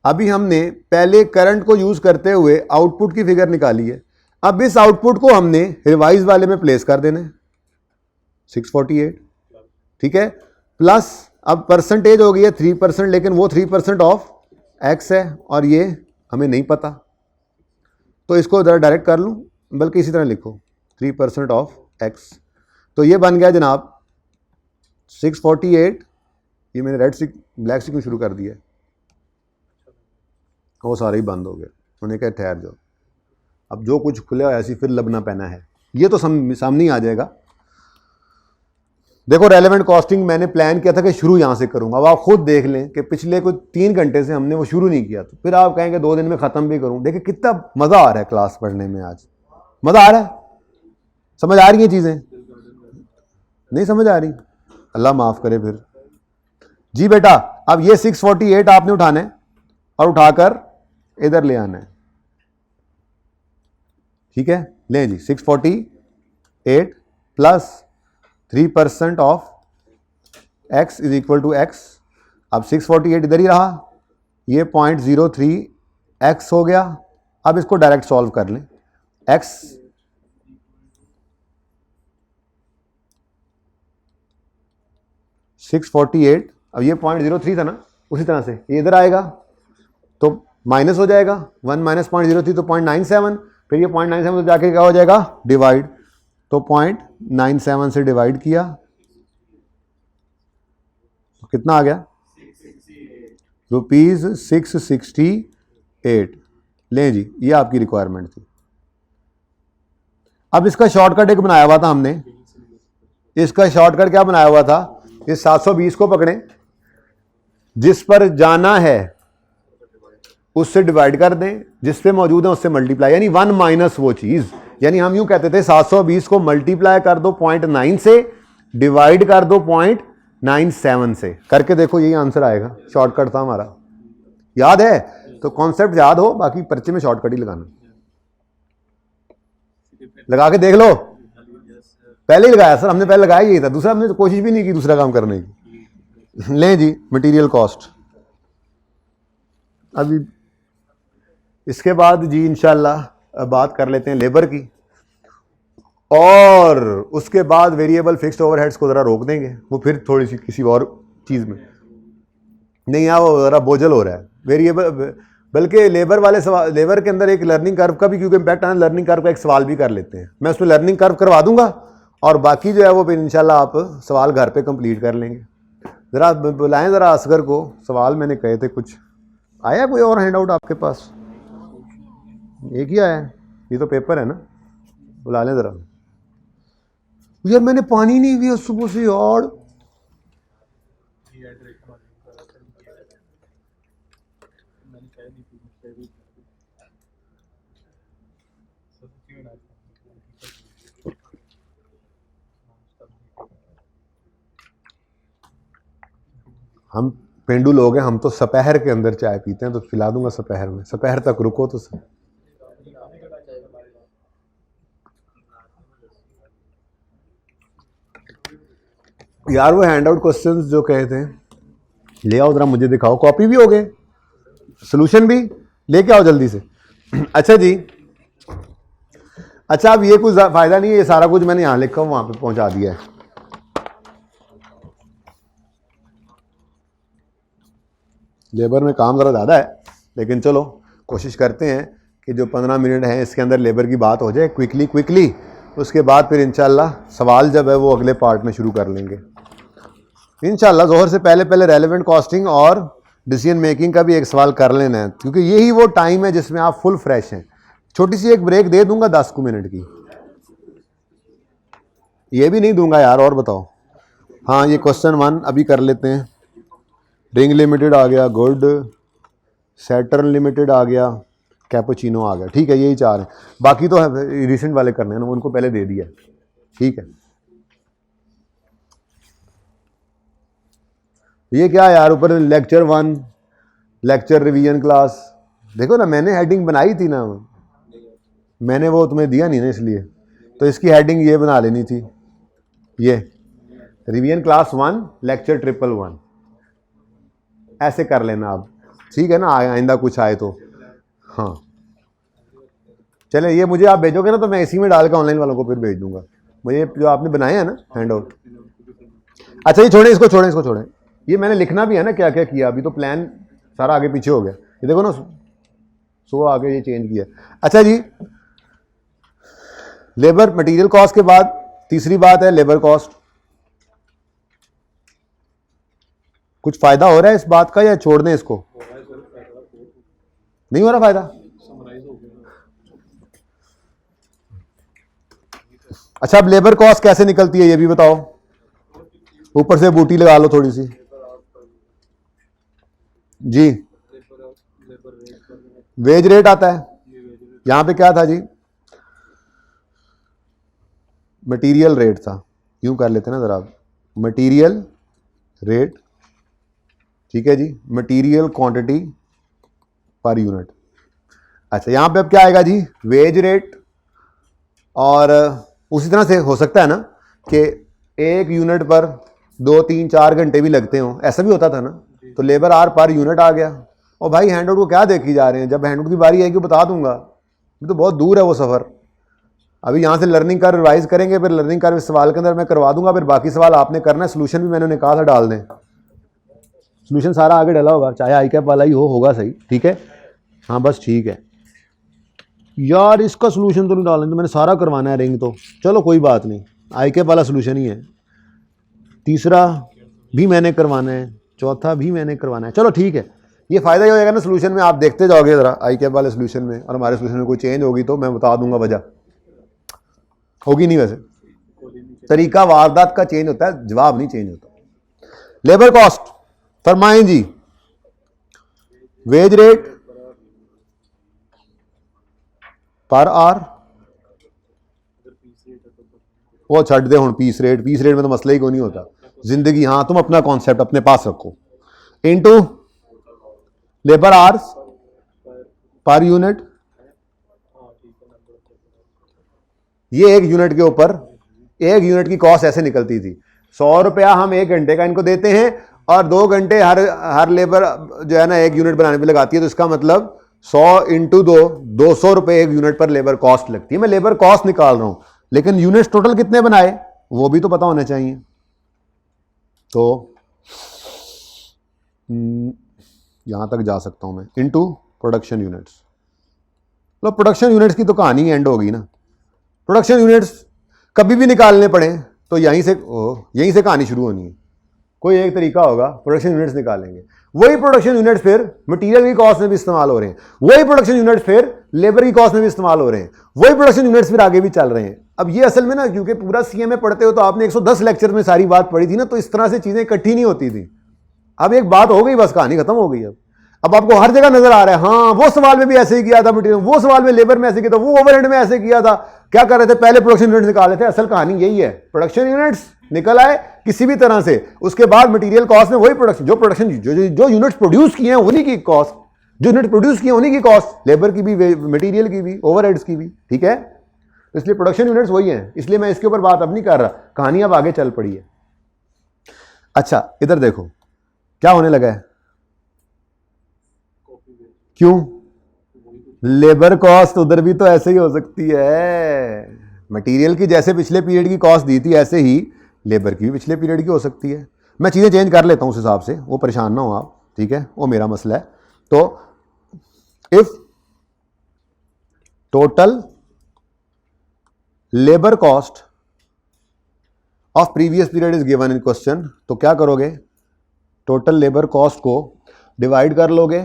अभी हमने पहले करंट को यूज करते हुए आउटपुट की फिगर निकाली है, अब इस आउटपुट को हमने रिवाइज वाले में प्लेस कर देना है 648, ठीक है, प्लस अब परसेंटेज हो गई है 3%, लेकिन वो 3% ऑफ एक्स है और ये हमें नहीं पता, तो इसको जरा डायरेक्ट कर लूँ, बल्कि इसी तरह लिखो 3% ऑफ एक्स, तो ये बन गया जनाब 648, ये मैंने रेड से ब्लैक से क्यों शुरू कर दिया, वो सारे ही बंद हो गए, उन्हें कहा ठहर जाओ, अब जो कुछ खुले ऐसी फिर लबना पहना है, ये तो सामने ही आ जाएगा। देखो रेलेवेंट कॉस्टिंग मैंने प्लान किया था कि शुरू यहाँ से करूँगा, अब आप खुद देख लें कि पिछले कुछ 3 घंटे से हमने वो शुरू नहीं किया, तो फिर आप कहेंगे 2 दिन में ख़त्म भी करूँ। देखिए कितना मज़ा आ रहा है क्लास पढ़ने में, आज मज़ा आ रहा है, समझ आ रही हैं चीज़ें, नहीं समझ आ रही, अल्लाह माफ़ करे फिर जी बेटा। अब ये 648 आपने उठाना है और उठाकर इधर ले आना है, ठीक है, लें जी 648 plus 3% of x is equal to x, अब 648 इधर ही रहा, ये 0.03 x हो गया, अब इसको डायरेक्ट सॉल्व कर लें, x 648, अब ये 0.03 था ना, उसी तरह से ये इधर आएगा तो माइनस हो जाएगा, 1 माइनस 0.03 तो 0.97, फिर ये 0.97 तो जाके क्या हो जाएगा डिवाइड, तो 0.97 से डिवाइड किया तो कितना आ गया ₹668। लें जी, ये आपकी रिक्वायरमेंट थी। अब इसका शॉर्टकट एक बनाया हुआ था हमने, इसका शॉर्टकट क्या बनाया हुआ था, ये 720 को पकड़ें, जिस पर जाना है उससे डिवाइड कर दें, जिस पे मौजूद है उससे मल्टीप्लाई, यानी 1 माइनस वो चीज, यानी हम यूं कहते थे 720 को मल्टीप्लाई कर दो 0.9 से, डिवाइड कर दो 0.97 से, करके देखो यही आंसर आएगा, शॉर्टकट था हमारा, याद है तो कॉन्सेप्ट याद हो, बाकी पर्चे में शॉर्टकट ही लगाना, लगा के देख लो, पहले ही लगाया सर हमने, पहले लगाया यही था, दूसरा हमने तो कोशिश भी नहीं की दूसरा काम करने की। लें जी मटेरियल कॉस्ट, अभी इसके बाद जी इंशाल्लाह बात कर लेते हैं लेबर की, और उसके बाद वेरिएबल फिक्स्ड ओवरहेड्स को ज़रा रोक देंगे, वो फिर थोड़ी सी किसी और चीज़ में नहीं आ, वो ज़रा बोझल हो रहा है वेरिएबल, बल्कि लेबर वाले सवाल, लेबर के अंदर एक लर्निंग कर्व का भी क्योंकि इम्पैक्ट आना, लर्निंग कर्व का एक सवाल भी कर लेते हैं, मैं उसमें लर्निंग कर्व करवा दूंगा और बाकी जो है वो फिर इंशाल्लाह आप सवाल घर पे कंप्लीट कर लेंगे। ज़रा बुलाएं ज़रा असगर को, सवाल मैंने कहे थे कुछ, आया कोई और हैंड आउट आपके पास, एक ही आया है, ये तो पेपर है ना, बुला लें ज़रा। यार मैंने पानी नहीं पिया सुबह से यार, हम पेंडू लोग हैं, हम तो सपहर के अंदर चाय पीते हैं, तो पिला दूंगा सपहर में, सपहर तक रुको तो सही। यार वो हैंड आउट क्वेश्चंस जो कहे थे ले आओ जरा, मुझे दिखाओ, कॉपी भी हो गए, सोल्यूशन भी लेके आओ जल्दी से। अच्छा जी, अच्छा अब ये कुछ फायदा नहीं है, ये सारा कुछ मैंने यहाँ लिखा हूँ वहां पे पहुंचा दिया है, लेबर में काम ज़रा ज़्यादा है, लेकिन चलो कोशिश करते हैं कि जो 15 मिनट हैं इसके अंदर लेबर की बात हो जाए क्विकली, उसके बाद फिर इंशाल्लाह सवाल जब है वो अगले पार्ट में शुरू कर लेंगे इंशाल्लाह। ज़ोहर से पहले रेलेवेंट कॉस्टिंग और डिसीजन मेकिंग का भी एक सवाल कर लेना है, क्योंकि यही वो टाइम है जिसमें आप फुल फ्रेश हैं। छोटी सी एक ब्रेक दे दूंगा 10 मिनट की, ये भी नहीं दूंगा यार। और बताओ, हाँ ये क्वेश्चन 1 अभी कर लेते हैं। रिंग लिमिटेड आ गया, गुड। सैटर्न लिमिटेड आ गया, कैपुचिनो आ गया, ठीक है, यही 4 हैं। बाकी तो रिसेंट वाले करने हैं ना, उनको पहले दे दिया, ठीक है। ये क्या यार, ऊपर लेक्चर 1, लेक्चर रिवीजन क्लास, देखो ना मैंने हेडिंग बनाई थी ना, मैंने वो तुम्हें दिया नहीं ना, इसलिए तो इसकी हेडिंग ये बना लेनी थी, ये रिवीजन क्लास 1 लेक्चर 111 ऐसे कर लेना आप, ठीक है ना, आइंदा कुछ आए तो। हाँ चले, ये मुझे आप भेजोगे ना तो मैं इसी में डाल के ऑनलाइन वालों को फिर भेज दूंगा, मुझे जो आपने बनाए हैं ना हैंड आउट। अच्छा ये छोड़ें, इसको छोड़ें, ये मैंने लिखना भी है ना क्या क्या किया, अभी तो प्लान सारा आगे पीछे हो गया, ये देखो ना, सो आगे ये चेंज किया। अच्छा जी, लेबर मटेरियल कॉस्ट के बाद तीसरी बात है लेबर कॉस्ट। कुछ फायदा हो रहा है इस बात का या छोड़ दें इसको? नहीं हो रहा फायदा? अच्छा अब लेबर कॉस्ट कैसे निकलती है ये भी बताओ, ऊपर से बूटी लगा लो थोड़ी सी जी। वेज रेट आता है, यहां पे क्या था जी, मटेरियल रेट था, यूं कर लेते ना जरा, मटेरियल रेट, ठीक है जी, मटेरियल क्वांटिटी पर यूनिट। अच्छा यहां पे अब क्या आएगा जी, वेज रेट। और उसी तरह से हो सकता है ना कि एक यूनिट पर 2, 3, 4 घंटे भी लगते हो, ऐसा भी होता था ना, तो लेबर आर पर यूनिट आ गया। और भाई हैंडआउट को क्या देखी जा रहे हैं, जब हैंडआउट की बारी आएगी बता दूंगा, ये तो बहुत दूर है वो सफ़र। अभी यहाँ से लर्निंग कर्व रिवाइज करेंगे, फिर लर्निंग कर्व सवाल के अंदर मैं करवा दूंगा, फिर बाकी सवाल आपने करना है। सोल्यूशन भी मैंने कहा था डाल दें, सोल्यूशन सारा आगे डला होगा, चाहे आई कैप वाला ही होगा सही, ठीक है। हाँ बस ठीक है यार, इसका सोल्यूशन तो नहीं डालेंगे, तो मैंने सारा करवाना है रिंग, तो चलो कोई बात नहीं, आई कैप वाला सोल्यूशन ही है। तीसरा भी मैंने करवाना है, चौथा भी मैंने करवाना है, चलो ठीक है। ये फ़ायदा ही हो जाएगा ना सोल्यूशन में, आप देखते जाओगे ज़रा आई कैप वाले सोल्यूशन में, और हमारे सोल्यूशन में कोई चेंज होगी तो मैं बता दूंगा वजह, होगी नहीं वैसे, तरीका वारदात का चेंज होता है, जवाब नहीं चेंज होता। लेबर कॉस्ट फरमाएं जी, वेज रेट पर आर, वो छड़ दे हूँ, पीस रेट में तो मसला ही कोई नहीं होता जिंदगी। हाँ तुम अपना कॉन्सेप्ट अपने पास रखो, into labour hours per unit, ये एक यूनिट के ऊपर, एक यूनिट की कॉस्ट ऐसे निकलती थी, 100 रुपया हम 1 घंटे का इनको देते हैं, और 2 घंटे हर लेबर जो है ना 1 यूनिट बनाने पे लगाती है, तो इसका मतलब 100 इंटू 200 रुपये 1 यूनिट पर लेबर कॉस्ट लगती है। मैं लेबर कॉस्ट निकाल रहा हूं, लेकिन यूनिट्स टोटल कितने बनाए वो भी तो पता होना चाहिए। तो यहां तक जा सकता हूं मैं, इनटू प्रोडक्शन यूनिट्स। तो प्रोडक्शन यूनिट्स की तो कहानी एंड होगी ना, प्रोडक्शन यूनिट्स कभी भी निकालने पड़े तो यहीं से कहानी शुरू होनी है। कोई एक तरीका होगा, प्रोडक्शन यूनिट्स निकालेंगे, वही प्रोडक्शन यूनिट्स फिर मटेरियल की कॉस्ट में भी इस्तेमाल हो रहे हैं, वही प्रोडक्शन यूनिट्स फिर लेबर की कॉस्ट में भी इस्तेमाल हो रहे हैं, वही प्रोडक्शन यूनिट्स फिर आगे भी चल रहे हैं। अब ये असल में ना, क्योंकि पूरा सीएमए पढ़ते हो तो आपने 110 लेक्चर में सारी बात पढ़ी थी ना, तो इस तरह से चीजें इकट्ठी नहीं होती थी। अब एक बात हो गई, बस कहानी खत्म हो गई। अब आपको हर जगह नजर आ रहा है, हाँ वो सवाल में भी ऐसे ही किया था मटेरियल, वो सवाल में लेबर में ऐसे किया था, वो ओवरहेड में ऐसे किया था, क्या कर रहे थे पहले प्रोडक्शन यूनिट्स निकाल रहे थे। असल कहानी यही है, प्रोडक्शन यूनिट्स निकल आए किसी भी तरह से, उसके बाद मटेरियल कॉस्ट में वही प्रोडक्शन जो यूनिट्स प्रोड्यूस किए हैं उन्हीं की कॉस्ट, जो यूनिट प्रोड्यूस किए उन्हीं की कॉस्ट, लेबर की भी, मटेरियल की भी, ओवरहेड्स की भी, ठीक है। इसलिए प्रोडक्शन यूनिट्स वही हैं, इसलिए मैं इसके ऊपर बात अब नहीं कर रहा, कहानी अब आगे चल पड़ी है। अच्छा इधर देखो क्या होने लगा है, क्यों? लेबर कॉस्ट उधर भी तो ऐसे ही हो सकती है, मटेरियल की जैसे पिछले पीरियड की कॉस्ट दी थी ऐसे ही लेबर की भी पिछले पीरियड की हो सकती है। मैं चीज़ें चेंज कर लेता हूं उस हिसाब से, वो परेशान ना हो आप, ठीक है, वो मेरा मसला है। तो if total labour cost of previous period is given in question, तो क्या करोगे, टोटल लेबर कॉस्ट को डिवाइड कर लोगे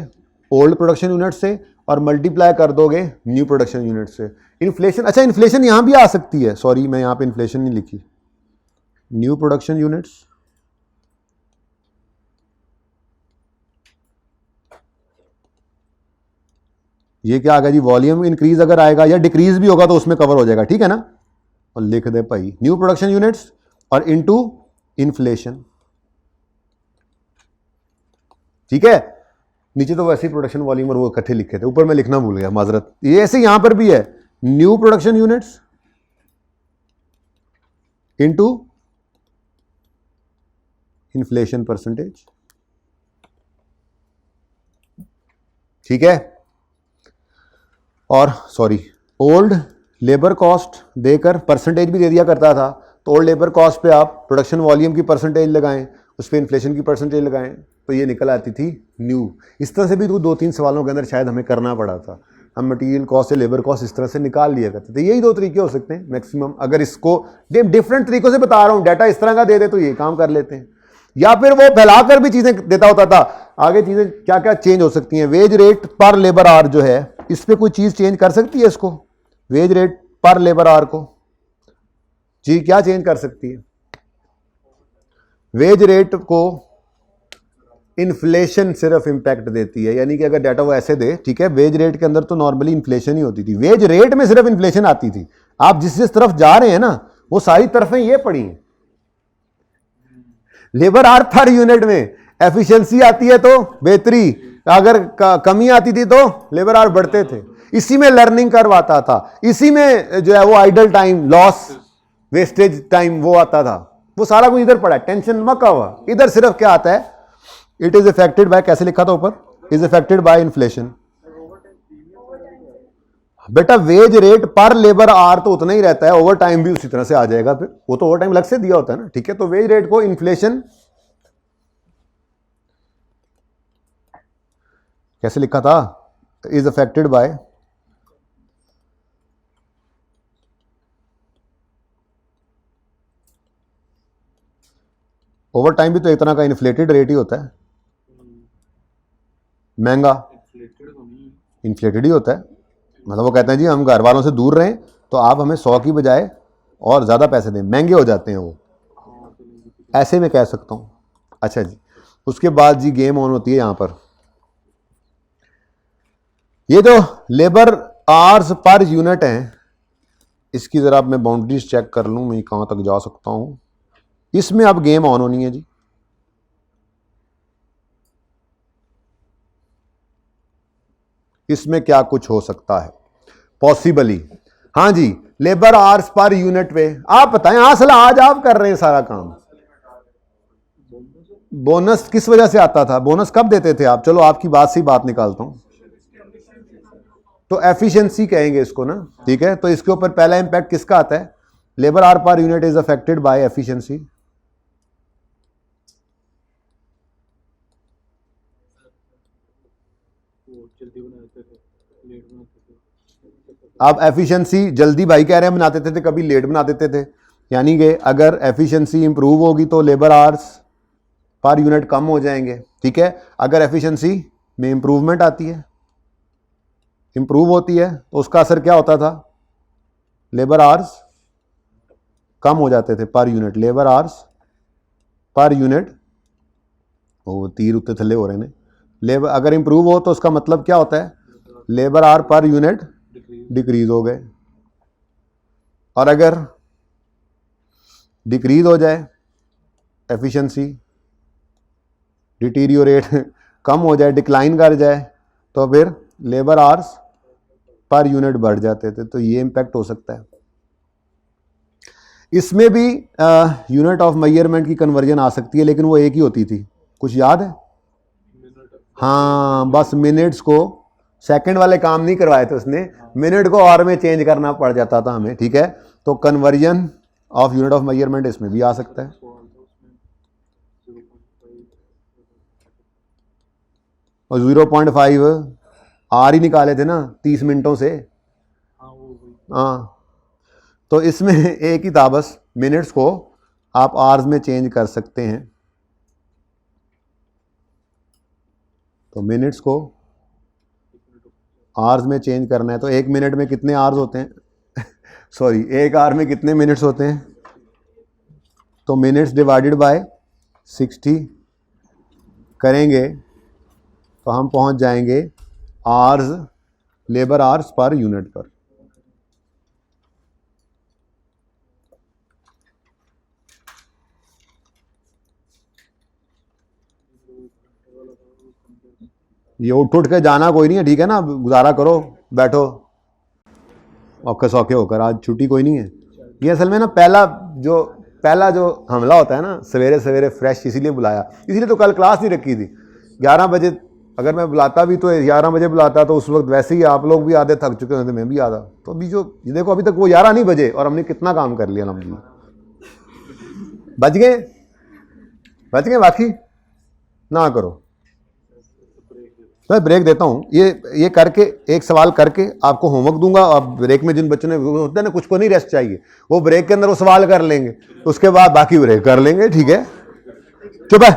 ओल्ड प्रोडक्शन यूनिट से और मल्टीप्लाई कर दोगे न्यू प्रोडक्शन यूनिट से। इन्फ्लेशन, अच्छा इन्फ्लेशन यहां भी आ सकती है, सॉरी मैं यहां पे इन्फ्लेशन नहीं लिखी, न्यू प्रोडक्शन यूनिट्स, ये क्या आ गया जी, वॉल्यूम इंक्रीज अगर आएगा या डिक्रीज भी होगा तो उसमें कवर हो जाएगा, ठीक है ना, और लिख दे भाई न्यू प्रोडक्शन यूनिट्स और इनटू इन्फ्लेशन, ठीक है। नीचे तो वैसे ही प्रोडक्शन वॉल्यूम और वो इकट्ठे लिखे थे, ऊपर मैं लिखना भूल गया, माजरत। ये ऐसे यहां पर भी है, new production units into inflation percentage, ठीक है। और सॉरी, ओल्ड लेबर कॉस्ट देकर परसेंटेज भी दे दिया करता था, तो ओल्ड लेबर कॉस्ट पे आप प्रोडक्शन वॉल्यूम की परसेंटेज लगाएं, उस पर इन्फ्लेशन की परसेंटेज लगाएं, तो ये निकल आती थी न्यू। इस तरह से भी 2-3 सवालों के अंदर शायद हमें करना पड़ा था, हम मटेरियल कॉस्ट या लेबर कॉस्ट इस तरह से निकाल लिया करते थे। यही 2 तरीके हो सकते हैं मैक्सिमम, अगर इसको डिफरेंट तरीकों से बता रहा हूँ, डाटा इस तरह का दे दे तो ये काम कर लेते हैं, या फिर वो फैलाकर भी चीज़ें देता होता था। आगे चीज़ें क्या क्या चेंज हो सकती हैं, वेज रेट पर लेबर आवर जो है, इस पर कोई चीज़ चेंज कर सकती है इसको, वेज रेट पर लेबर आवर को जी क्या चेंज कर सकती है, वेज रेट को इन्फ्लेशन सिर्फ इंपैक्ट देती है, यानी कि अगर डाटा वो ऐसे दे, ठीक है, वेज रेट के अंदर तो नॉर्मली इन्फ्लेशन ही होती थी, वेज रेट में सिर्फ इन्फ्लेशन आती थी। आप जिस जिस तरफ जा रहे हैं ना, वो सारी तरफें ये पड़ी हैं। लेबर आवर पर यूनिट में एफिशिएंसी आती है तो बेहतरी, अगर कमी आती थी तो लेबर आवर बढ़ते थे, इसी में लर्निंग कर्व आता था, इसी में जो है वो idle time, loss, wastage time वो आता था, वो सारा कुछ इधर पड़ा है, टेंशन मका हुआ। इधर सिर्फ क्या आता है, इट इज इफेक्टेड बाय, कैसे लिखा था ऊपर, इज इफेक्टेड बाय इन्फ्लेशन। बेटा वेज रेट पर लेबर आवर तो उतना ही रहता है, ओवर टाइम भी उसी तरह से आ जाएगा, फिर वो तो ओवर टाइम अलग से दिया होता है ना, ठीक है। तो वेज रेट को इन्फ्लेशन कैसे लिखा था, is affected by over time, भी तो एक तरह का इन्फ्लेटेड रेट ही होता है, महंगा इन्फ्लेटेड ही होता है, मतलब वो कहते हैं जी हम घर वालों से दूर रहें तो आप हमें 100 की बजाय और ज़्यादा पैसे दें, महंगे हो जाते हैं वो, ऐसे में कह सकता हूँ। अच्छा जी, उसके बाद जी गेम ऑन होती है यहाँ पर, ये जो लेबर आवर्स पर यूनिट हैं, इसकी ज़रा मैं बाउंड्रीज चेक कर लूँ मैं कहाँ तक जा सकता हूँ, इसमें अब गेम ऑन होनी है जी। इसमें क्या कुछ हो सकता है पॉसिबली, हाँ जी, लेबर आवर्स पर यूनिट पे आप बताएं, असल आज आप कर रहे हैं सारा काम। बोनस किस वजह से आता था, बोनस कब देते थे आप, चलो आपकी बात से ही बात निकालता हूं, तो एफिशिएंसी कहेंगे इसको ना, ठीक है। तो इसके ऊपर पहला इंपैक्ट किसका आता है, labour our per unit is affected by efficiency. अब एफिशिएंसी जल्दी भाई कह रहे हैं बनाते थे, कभी लेट बना देते थे, यानी कि अगर एफिशिएंसी इंप्रूव होगी तो लेबर आवर्स पर यूनिट कम हो जाएंगे, ठीक है। अगर एफिशिएंसी में इंप्रूवमेंट आती है, इंप्रूव होती है, तो उसका असर क्या होता था, लेबर आवर्स कम हो जाते थे per unit, labour hours per unit, वो तीर उत्ते थले हो रहे हैं, लेबर अगर इंप्रूव हो तो उसका मतलब क्या होता है, labour our per unit decrease हो गए, और अगर डिक्रीज हो जाए एफिशिएंसी, डिटीरियोरेट कम हो जाए, डिक्लाइन कर जाए, तो फिर लेबर आवर्स पर यूनिट बढ़ जाते थे, तो ये इंपैक्ट हो सकता है। इसमें भी यूनिट ऑफ मेजरमेंट की कन्वर्जन आ सकती है, लेकिन वो एक ही होती थी, कुछ याद है, हाँ बस मिनट्स को सेकंड वाले काम नहीं करवाए थे उसने, मिनट को और में चेंज करना पड़ जाता था हमें, ठीक है। तो conversion of unit of measurement इसमें भी आ सकता है, और 0.5 आर ही निकाले थे ना 30 मिनटों से, हाँ, तो इसमें एक ही था बस, मिनट्स को आप आवर्स में चेंज कर सकते हैं। तो मिनट्स को आवर्स में चेंज करना है तो 1 मिनट में कितने आवर्स होते हैं सॉरी, 1 आवर में कितने मिनट्स होते हैं? तो मिनट्स डिवाइडेड बाय 60 करेंगे तो हम पहुंच जाएंगे hours, labour hours per unit पर। ये उठ के जाना कोई नहीं है, ठीक है ना, गुजारा करो, बैठो औखे सौखे होकर, आज छुट्टी कोई नहीं है। ये असल में ना पहला जो हमला होता है ना, सवेरे सवेरे फ्रेश, इसीलिए बुलाया, इसीलिए तो कल क्लास नहीं रखी थी 11 बजे। अगर मैं बुलाता भी तो 11 बजे बुलाता तो उस वक्त वैसे ही आप लोग भी आधे थक चुके होते, मैं भी आधा। तो अभी जो ये देखो, अभी तक वो 11 नहीं बजे और हमने कितना काम कर लिया अलहम्दुलिल्लाह। बच गए बाकी ना करो। मैं ब्रेक देता हूँ, ये करके एक सवाल करके आपको होमवर्क दूंगा। आप ब्रेक में जिन बच्चों ने होता है ना, कुछ को नहीं रेस्ट चाहिए, वो ब्रेक के अंदर वो सवाल कर लेंगे, उसके बाद बाकी ब्रेक कर लेंगे, ठीक है? चुप है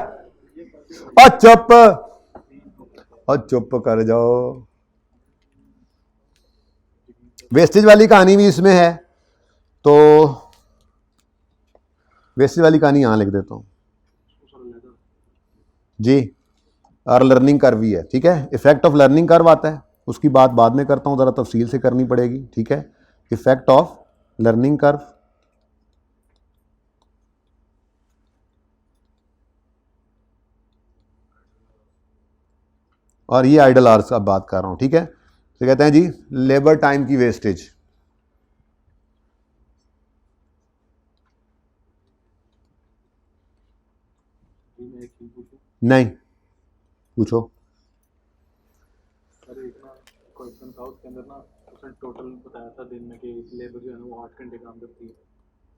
और चुप कर जाओ। वेस्टेज वाली कहानी भी इसमें है, तो वेस्टेज वाली कहानी यहां लिख देता हूं जी। और लर्निंग कर्व भी है, ठीक है? इफेक्ट ऑफ लर्निंग कर्व आता है, उसकी बात बाद में करता हूं, ज़रा तफसील से करनी पड़ेगी, ठीक है? इफेक्ट ऑफ लर्निंग कर्व, और ये आइडल आवर्स का बात कर रहा हूं, ठीक है? तो कहते हैं जी लेबर टाइम की वेस्टेज। नहीं, पूछो। अरे एक ना क्वेश्चन था, उसके अंदर ना उसने टोटल बताया था दिन में कि लेबर जो है ना वो 8 घंटे काम करती है,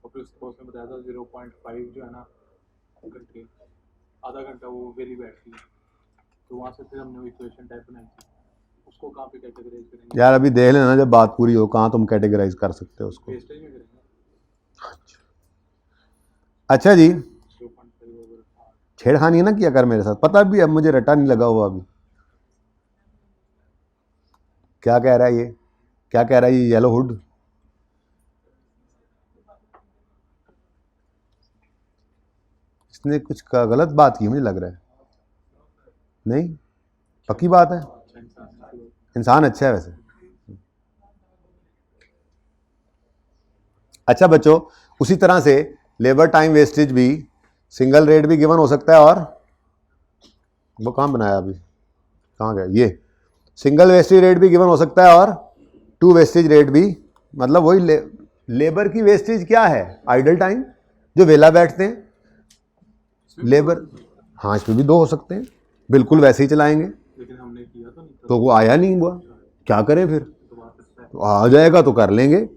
और फिर उसके उसने बताया था 0.5 जो है ना घंटे, आधा घंटा वो वेली बैठती है। तो वहाँ से फिर हमने वो इक्वेशन टाइप बनाई थी, उसको कहाँ पे कैटेगराइज करेंगे? यार अभी देख लेना, जब बात पूरी हो कहाँ तुम कैटेगराइज कर सकते हो उसको। वेस्टेज में करेंगे। अच्छा जी, 0.5 ओवर 8। छेड़खानी है ना किया कर मेरे साथ, पता भी अब मुझे रटा नहीं लगा हुआ अभी। क्या कह रहा है ये, क्या कह रहा है ये येलो हुड? इसने कुछ गलत बात की मुझे लग रहा है। नहीं, पक्की बात है, इंसान अच्छा है वैसे। अच्छा बच्चों, उसी तरह से लेबर टाइम वेस्टेज भी सिंगल रेट भी गिवन हो सकता है, और वो कहाँ बनाया अभी, कहाँ गया ये, सिंगल वेस्टेज रेट भी गिवन हो सकता है, और 2 वेस्टेज रेट भी, मतलब वही लेबर की वेस्टेज क्या है? आइडल टाइम, जो वेला बैठते हैं लेबर। हाँ, इसमें भी 2 हो सकते हैं, बिल्कुल वैसे ही चलाएंगे। लेकिन हमने किया तो वो आया नहीं हुआ, क्या करें फिर? तो तो आ जाएगा तो कर लेंगे।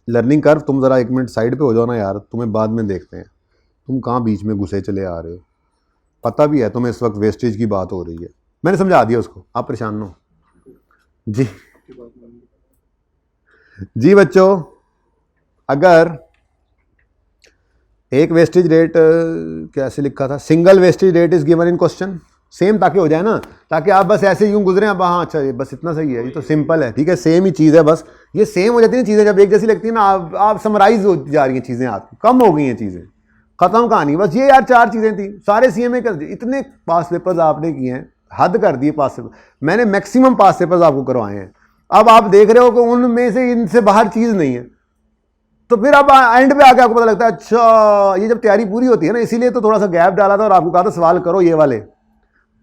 लर्निंग कर्व, तुम ज़रा 1 मिनट साइड पे हो जाओ ना यार, तुम्हें बाद में देखते हैं, तुम कहाँ बीच में घुसे चले आ रहे हो। पता भी है तुम्हें इस वक्त वेस्टेज की बात हो रही है, मैंने समझा दिया उसको, आप परेशान ना हो जी। जी बच्चों, अगर एक वेस्टेज रेट कैसे लिखा था, single wastage rate is given in question, same ताकि हो जाए ना, ताकि आप बस ऐसे यूं गुजरे, अब हाँ अच्छा ये बस इतना सही है, ये तो सिंपल है, ठीक है, सेम ही चीज़ है, बस ये सेम हो जाती है चीज़ें, जब एक जैसी लगती है ना, आप समराइज हो जा रही हैं चीज़ें, आपकी कम हो गई हैं चीज़ें, खत्म कहानी। बस ये यार 4 चीज़ें थी, सारे सीएमए कर दिए, इतने पास पेपर्स आपने किए हैं, हद कर दिए पास पेपर, मैंने मैक्सिमम पास पेपर्स आपको करवाए हैं। अब आप देख रहे हो कि उनमें से इनसे बाहर चीज़ नहीं है, तो फिर अब एंड पे आके आपको पता लगता है अच्छा ये जब तैयारी पूरी होती है ना, इसीलिए तो थोड़ा सा गैप डाला था और आपको कहा था सवाल करो, ये वाले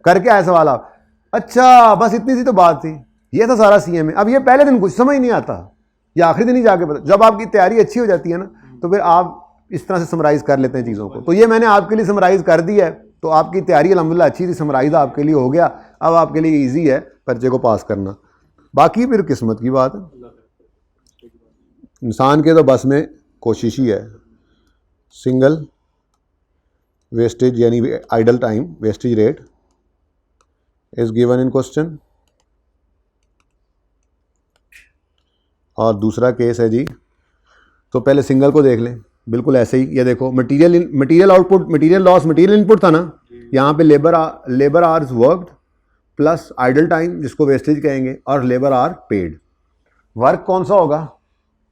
करके आए सवाल आप। अच्छा बस इतनी सी तो बात थी, ये था सारा सीएमए। अब ये पहले दिन कुछ समझ नहीं आता, या आखिरी दिन ही जाके पता, जब आपकी तैयारी अच्छी हो जाती है ना, तो फिर आप इस तरह से समराइज कर लेते हैं चीज़ों को। तो ये मैंने आपके लिए समराइज कर दी है, तो आपकी तैयारी अल्हम्दुलिल्लाह अच्छी थी, समराइज आपके लिए हो गया, अब आपके लिए ईजी है पर्चे को पास करना, बाकी फिर किस्मत की बात है। इंसान के तो बस में कोशिश ही है। सिंगल वेस्टेज यानी idle time wastage rate is given in question, और दूसरा केस है जी, तो पहले सिंगल को देख लें, बिल्कुल ऐसे ही। ये देखो material output, material loss, material input था ना, यहाँ पे labour hours worked plus idle time जिसको वेस्टेज कहेंगे और लेबर आर पेड। वर्क कौन सा होगा?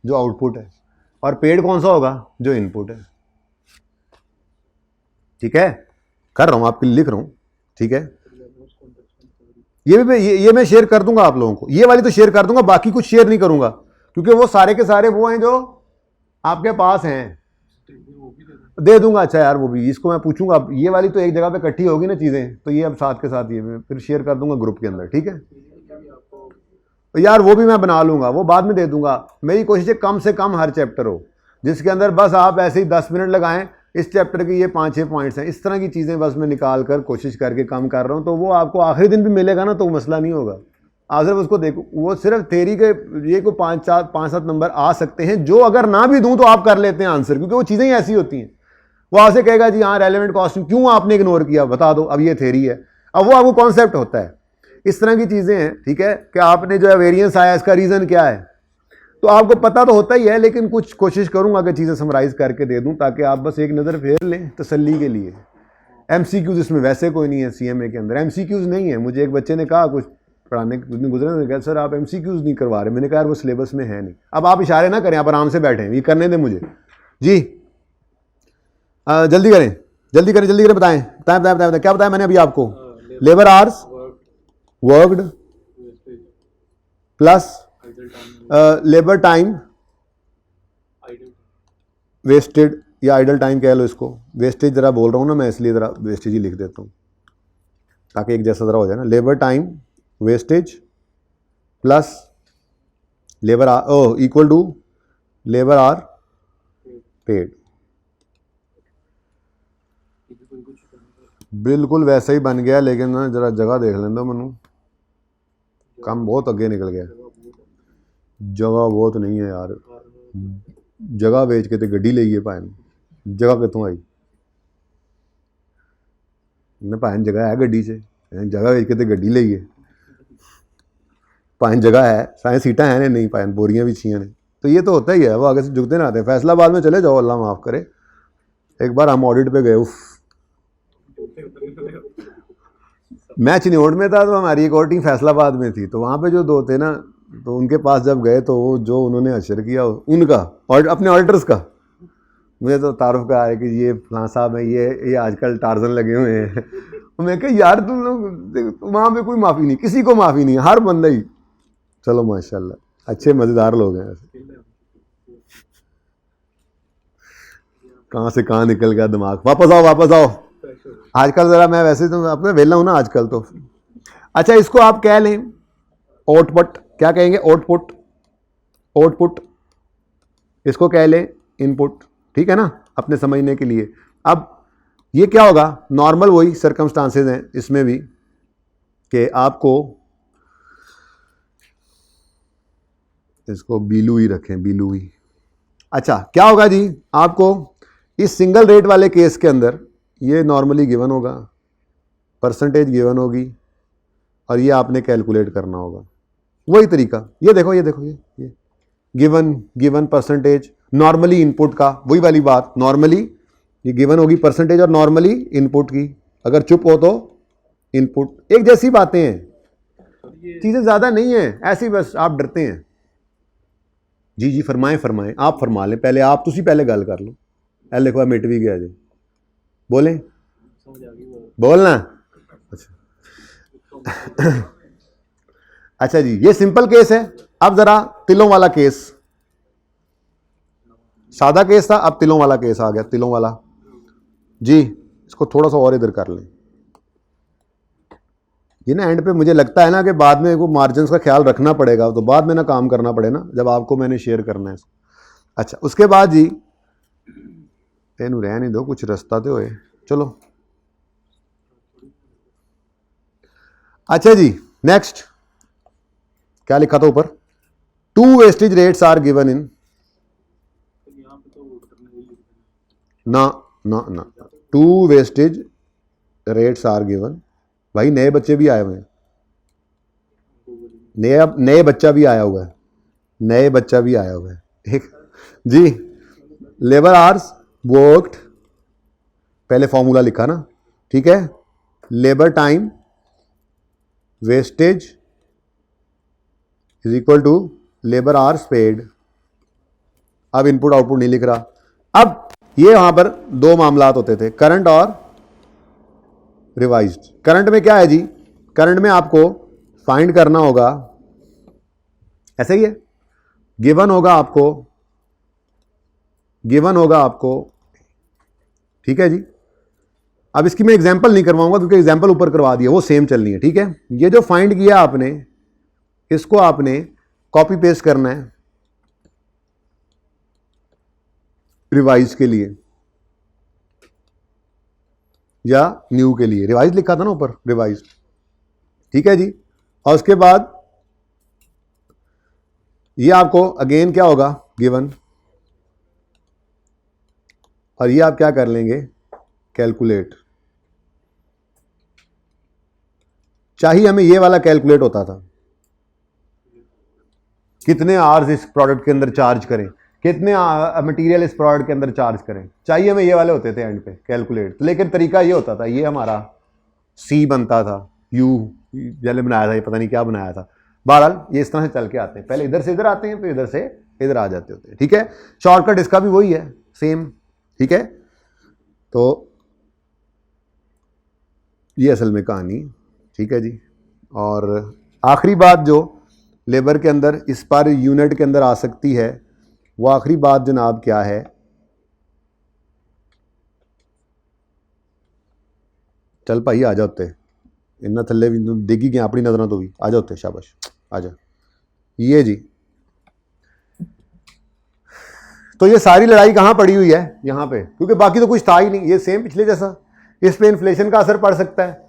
जो आउटपुट है, और पेड कौन सा होगा? जो इनपुट है। ठीक है, कर रहा हूँ आपके लिए, लिख रहा हूँ। ठीक है, ये मैं शेयर कर दूंगा आप लोगों को, ये वाली तो शेयर कर दूंगा, बाकी कुछ शेयर नहीं करूंगा क्योंकि वो सारे के सारे वो हैं जो आपके पास हैं, दे दूंगा। अच्छा यार, वो भी इसको मैं पूछूंगा। अब ये वाली तो एक जगह पे इकट्ठी होगी ना चीज़ें, तो ये अब साथ के साथ ये मैं फिर शेयर कर दूंगा ग्रुप के अंदर। ठीक है यार, वो भी मैं बना लूंगा, वो बाद में दे दूंगा। मेरी कोशिश है कम से कम हर चैप्टर हो जिसके अंदर बस आप ऐसे ही 10 मिनट लगाएं, इस चैप्टर के ये 5-6 पॉइंट्स हैं, इस तरह की चीज़ें बस मैं निकाल कर कोशिश करके कम कर रहा हूँ। तो वो आपको आखिरी दिन भी मिलेगा ना, तो मसला नहीं होगा। आप सिर्फ उसको देखो, वो सिर्फ थेरी के ये को 5-7 नंबर आ सकते हैं, जो अगर ना भी दूं तो आप कर लेते हैं आंसर, क्योंकि वो चीज़ें ही ऐसी होती हैं। वो आपसे कहेगा जी हाँ रेलेवेंट कॉस्टिंग क्यों आपने इग्नोर किया, बता दो। अब ये थेरी है, अब वो आपको कॉन्सेप्ट होता है, इस तरह की चीज़ें हैं। ठीक है, कि आपने जो है वेरिएंस आया, इसका रीज़न क्या है, तो आपको पता तो होता ही है, लेकिन कुछ कोशिश करूंगा कि चीज़ें समराइज करके दे दूं, ताकि आप बस एक नज़र फेर लें तसल्ली के लिए। एमसीक्यूज इसमें वैसे कोई नहीं है, सीएमए के अंदर एमसीक्यूज नहीं है। मुझे एक बच्चे ने कहा कुछ पढ़ाने कुछ दिन गुजरे, कहा सर आप एमसीक्यूज नहीं करवा रहे। मैंने कहा वो सिलेबस में है नहीं। अब आप इशारे ना करें, आप आराम से बैठे, ये करने दें मुझे जी। जल्दी करें, जल्दी करें, जल्दी करें, बताएं बताएं बताएं बताएं, क्या बताया मैंने अभी आपको? Labour hours worked plus labour time wasted, या आइडल टाइम कह लो इसको। वेस्टेज ज़रा बोल रहा हूँ ना मैं, इसलिए ज़रा वेस्टेज ही लिख देता हूँ ताकि एक जैसा ज़रा हो जाए ना। Labour time wastage plus labour are equal to labour are paid. बिल्कुल वैसा ही बन गया, लेकिन ना ज़रा जगह देख लें दो मैनू, काम बहुत अगे निकल गया। जगह बहुत नहीं है यार, जगह बेच के तो गड्डी लईए भाएं, जगह कितों आई ने भाएं, जगह है गड्डी से, जगह बेच के तो गड्डी लईए भाएं, जगह है सारे सीटा है ने नहीं भाएं, बोरियां भी छियां ने। तो ये तो होता ही है, वो आगे से झुकते ना आते हैं। फैसलाबाद में चले जाओ, अल्लाह माफ़ करे, एक बार हम ऑडिट पे गए, उफ, मैं चिन्होट में था तो हमारी एक और टीम फैसलाबाद में थी, तो वहाँ पे जो दो थे ना, तो उनके पास जब गए तो वो जो उन्होंने अशर किया उनका और अपने ऑडिटर्स का, मुझे तो तारुफ का है कि ये फलां साहब है, ये आजकल टार्जन लगे हुए हैं। मैं कहा यार तुम लोग, वहाँ पे कोई माफ़ी नहीं, किसी को माफ़ी नहीं, हर बंदा ही। चलो माशाल्लाह, अच्छे मज़ेदार लोग हैं। कहाँ से कहाँ निकल गया दिमाग, वापस आओ वापस आओ। आजकल ज़रा मैं वैसे तो अपने वेला हूँ ना आजकल तो। अच्छा, इसको आप कह लें आउटपुट, क्या कहेंगे? आउटपुट, आउटपुट इसको कह लें इनपुट। ठीक है ना, अपने समझने के लिए। अब ये क्या होगा? नॉर्मल वही सर्कमस्टांसेस हैं इसमें भी, कि आपको इसको बीलू ही रखें, बीलू ही। अच्छा, क्या होगा जी, आपको इस सिंगल रेट वाले केस के अंदर ये नॉर्मली गिवन होगा, परसेंटेज गिवन होगी, और ये आपने कैलकुलेट करना होगा। वही तरीका, ये देखो ये देखो, ये गिवन परसेंटेज, नॉर्मली इनपुट का, वही वाली बात। नॉर्मली ये गिवन होगी परसेंटेज और नॉर्मली इनपुट की, अगर चुप हो तो इनपुट। एक जैसी बातें हैं, चीज़ें ज़्यादा नहीं है, ऐसी बस आप डरते हैं। जी जी फरमाएं फरमाएं, आप फरमा लें पहले, आप तुसी पहले गल कर लो। ए लिखवा मिट भी गया जी, बोलें बोलना। अच्छा अच्छा जी, ये सिंपल केस है। अब ज़रा तिलों वाला केस, सादा केस था, अब तिलों वाला केस आ गया, तिलों वाला जी। इसको थोड़ा सा और इधर कर लें। ये ना एंड पे मुझे लगता है ना कि बाद में वो मार्जिन्स का ख्याल रखना पड़ेगा, तो बाद में ना काम करना पड़े ना, जब आपको मैंने शेयर करना है इसको। अच्छा, उसके बाद जी तेनू रह नहीं दो, कुछ रास्ता तो होए, चलो। अच्छा जी, नेक्स्ट क्या लिखा था ऊपर? 2 wastage rates are given in, ना ना ना, 2 वेस्टेज रेट्स आर गिवन। भाई नए बच्चे भी आए हुए हैं, नया बच्चा भी आया हुआ है, नए बच्चा भी आया हुआ है एक जी। लेबर आवर्स वर्कड, पहले फॉर्मूला लिखा ना, ठीक है। Labour time wastage is equal to labour hours paid. अब इनपुट आउटपुट नहीं लिख रहा। अब ये वहां पर दो मामलात होते थे, करंट और रिवाइज्ड। करंट में क्या है जी, करंट में आपको फाइंड करना होगा, ऐसे ही है, गिवन होगा आपको, ठीक है जी। अब इसकी मैं एग्जांपल नहीं करवाऊंगा क्योंकि एग्जांपल ऊपर करवा दिया, वो सेम चलनी है, ठीक है। ये जो फाइंड किया आपने, इसको आपने कॉपी पेस्ट करना है रिवाइज के लिए या न्यू के लिए। रिवाइज लिखा था ना ऊपर, रिवाइज, ठीक है जी। और उसके बाद ये आपको अगेन क्या होगा, गिवन, और ये आप क्या कर लेंगे, कैलकुलेट। चाहिए हमें ये वाला कैलकुलेट होता था, कितने आवर्स इस प्रोडक्ट के अंदर चार्ज करें, कितने मटेरियल इस प्रोडक्ट के अंदर चार्ज करें, चाहिए हमें ये वाले होते थे एंड पे कैलकुलेट। लेकिन तरीका ये होता था, ये हमारा सी बनता था, यू जैसे बनाया था, ये पता नहीं क्या बनाया था। बहरहाल ये इस तरह से चल के आते हैं, पहले इधर से इधर आते हैं, फिर इधर से इधर आ जाते होते हैं, ठीक है। शॉर्टकट इसका भी वही है, सेम, ठीक है। तो ये असल में कहानी, ठीक है जी। और आखिरी बात जो लेबर के अंदर इस पर यूनिट के अंदर आ सकती है, वो आखिरी बात जनाब क्या है, चल भाई आ जाते इन्ना थल्ले भी देगी गया अपनी नजर तो भी आ जाते, शाबाश आ जा। ये जी, तो ये सारी लड़ाई कहाँ पड़ी हुई है, यहाँ पे, क्योंकि बाकी तो कुछ था ही नहीं, ये सेम पिछले जैसा। इस पे इन्फ्लेशन का असर पड़ सकता है,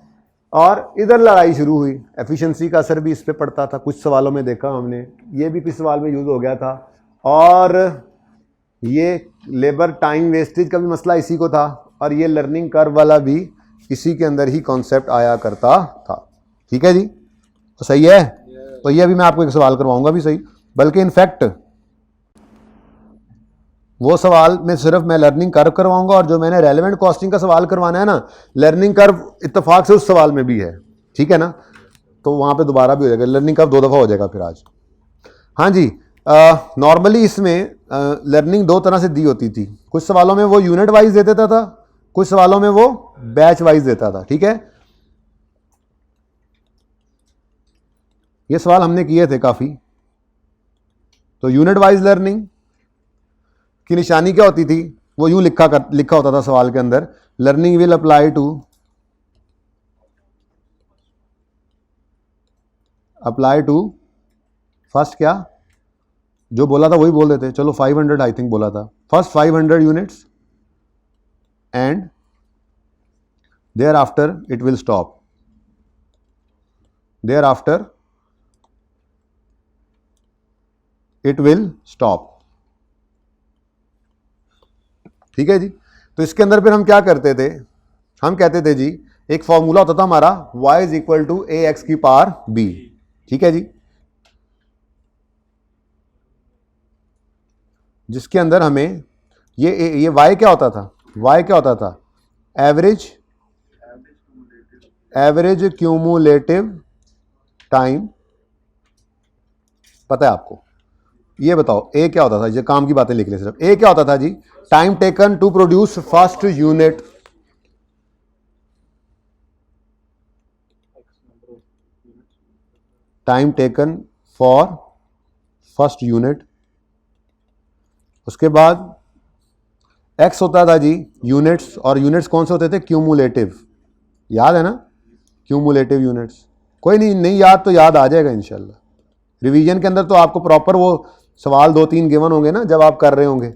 और इधर लड़ाई शुरू हुई, एफिशिएंसी का असर भी इस पे पड़ता था, कुछ सवालों में देखा हमने, ये भी कुछ सवाल में यूज हो गया था। और ये लेबर टाइम वेस्टेज का भी मसला इसी को था, और ये लर्निंग कर्व वाला भी इसी के अंदर ही कॉन्सेप्ट आया करता था, ठीक है जी। तो सही है, तो ये अभी मैं आपको एक सवाल करवाऊंगा भी सही, बल्कि इनफैक्ट वो सवाल में सिर्फ मैं लर्निंग कर्व करवाऊंगा, और जो मैंने रेलेवेंट कॉस्टिंग का सवाल करवाना है ना, लर्निंग कर्व इत्तेफाक से उस सवाल में भी है, ठीक है ना। तो वहां पे दोबारा भी हो जाएगा, लर्निंग कर्व 2 दफ़ा हो जाएगा फिर आज। हाँ जी, नॉर्मली इसमें लर्निंग 2 तरह से दी होती थी, कुछ सवालों में वो यूनिट वाइज दे देता था, कुछ सवालों में वो बैच वाइज देता था, ठीक है। ये सवाल हमने किए थे काफ़ी। तो यूनिट वाइज लर्निंग की निशानी क्या होती थी, वो यूं लिखा होता था सवाल के अंदर, learning will apply to first, क्या जो बोला था वही बोल देते, चलो 500 आई थिंक बोला था, first 500 units and thereafter it will stop, thereafter it will stop, ठीक है जी। तो इसके अंदर फिर हम क्या करते थे, हम कहते थे जी एक फॉर्मूला होता था हमारा, y is equal to a x की पावर b, ठीक है जी, जिसके अंदर हमें ये y क्या होता था, y क्या होता था, एवरेज क्यूमुलेटिव टाइम, पता है आपको। ये बताओ ए क्या होता था, ये काम की बातें लिख ले सिर्फ, ए क्या होता था जी, time taken to produce first unit, time taken for first unit. उसके बाद एक्स होता था जी यूनिट्स, और यूनिट्स कौन से होते थे, क्यूमुलेटिव, याद है ना, क्यूमुलेटिव यूनिट्स। कोई नहीं याद तो याद आ जाएगा इंशाल्लाह, रिवीजन के अंदर तो आपको प्रॉपर वो सवाल 2-3 गिवन होंगे ना, जब आप कर रहे होंगे,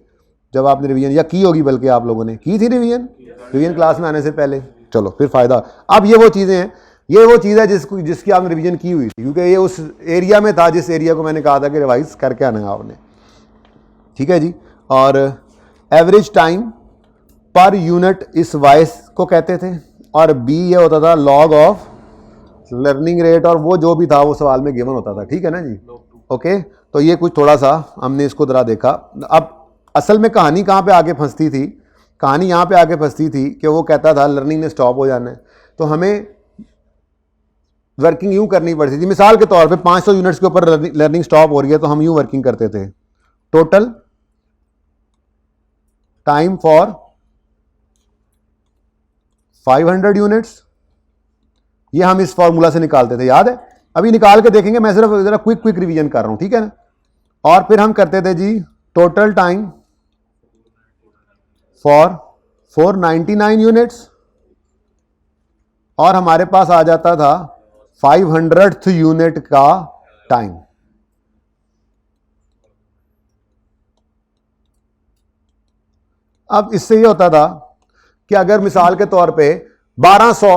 जब आपने रिवीजन या की होगी, बल्कि आप लोगों ने की थी रिवीजन क्लास में आने से पहले, चलो फिर फायदा। अब ये वो चीज़ें हैं, ये वो चीज़ है जिसकी आपने रिवीजन की हुई थी, क्योंकि ये उस एरिया में था जिस एरिया को मैंने कहा था कि रिवाइज करके आना है आपने, ठीक है जी। और एवरेज टाइम पर यूनिट इस वाइस को कहते थे, और बी ये होता था लॉग ऑफ लर्निंग रेट, और वो जो भी था वो सवाल में गिवन होता था, ठीक है ना जी, ओके। तो ये कुछ थोड़ा सा हमने इसको ज़रा देखा। अब असल में कहानी कहाँ पे आके फंसती थी, कहानी यहाँ पे आके फंसती थी कि वो कहता था लर्निंग ने स्टॉप हो जाना है, तो हमें वर्किंग यूँ करनी पड़ती थी। मिसाल के तौर पे 500 यूनिट्स के ऊपर लर्निंग स्टॉप हो रही है, तो हम यूँ वर्किंग करते थे, टोटल टाइम फॉर 500 यूनिट्स, ये हम इस फॉर्मूला से निकालते थे, याद है? अभी निकाल के देखेंगे, मैं सिर्फ जरा क्विक रिवीजन कर रहा हूं, ठीक है ना। और फिर हम करते थे जी टोटल टाइम फॉर 499 यूनिट्स, और हमारे पास आ जाता था 500th यूनिट का टाइम। अब इससे ये होता था कि अगर मिसाल के तौर पे 1200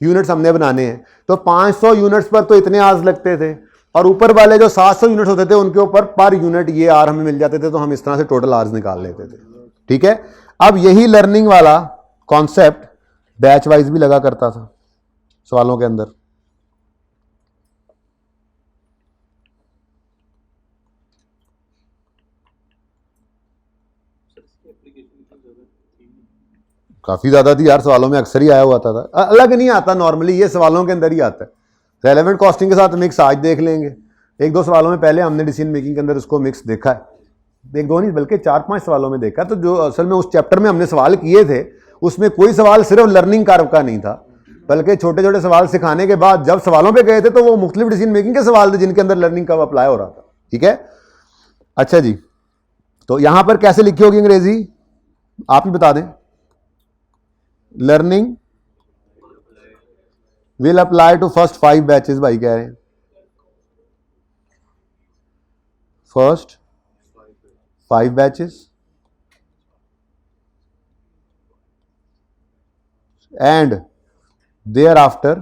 यूनिट्स हमने बनाने हैं, तो 500 यूनिट्स पर तो इतने आवर्स लगते थे, और ऊपर वाले जो 700 यूनिट्स होते थे उनके ऊपर पर यूनिट ये आवर हमें मिल जाते थे, तो हम इस तरह से टोटल आवर्स निकाल लेते थे, ठीक है। अब यही लर्निंग वाला कॉन्सेप्ट बैच वाइज भी लगा करता था सवालों के अंदर। काफी ज्यादा थी यार, सवालों में अक्सर ही आया हुआ था, अलग नहीं आता नॉर्मली, ये सवालों के अंदर ही आता है। रेलेवेंट कॉस्टिंग के साथ मिक्स आज देख लेंगे, एक दो सवालों में पहले हमने डिसीजन मेकिंग के अंदर उसको मिक्स देखा है, एक दो नहीं बल्कि 4-5 सवालों में देखा। तो जो असल में उस चैप्टर में हमने सवाल किए थे उसमें कोई सवाल सिर्फ लर्निंग कर्व का नहीं था, बल्कि छोटे छोटे सवाल सिखाने के बाद जब सवालों पे गए थे तो वो मुख्तलिफ डिसीजन मेकिंग के सवाल थे जिनके अंदर लर्निंग कर्व अप्लाई हो रहा था, ठीक है। अच्छा जी, तो यहां पर कैसे लिखी होगी अंग्रेजी आप ही बता दें। Learning will apply to first 5 batches, भाई कह रहे हैं first 5 batches and thereafter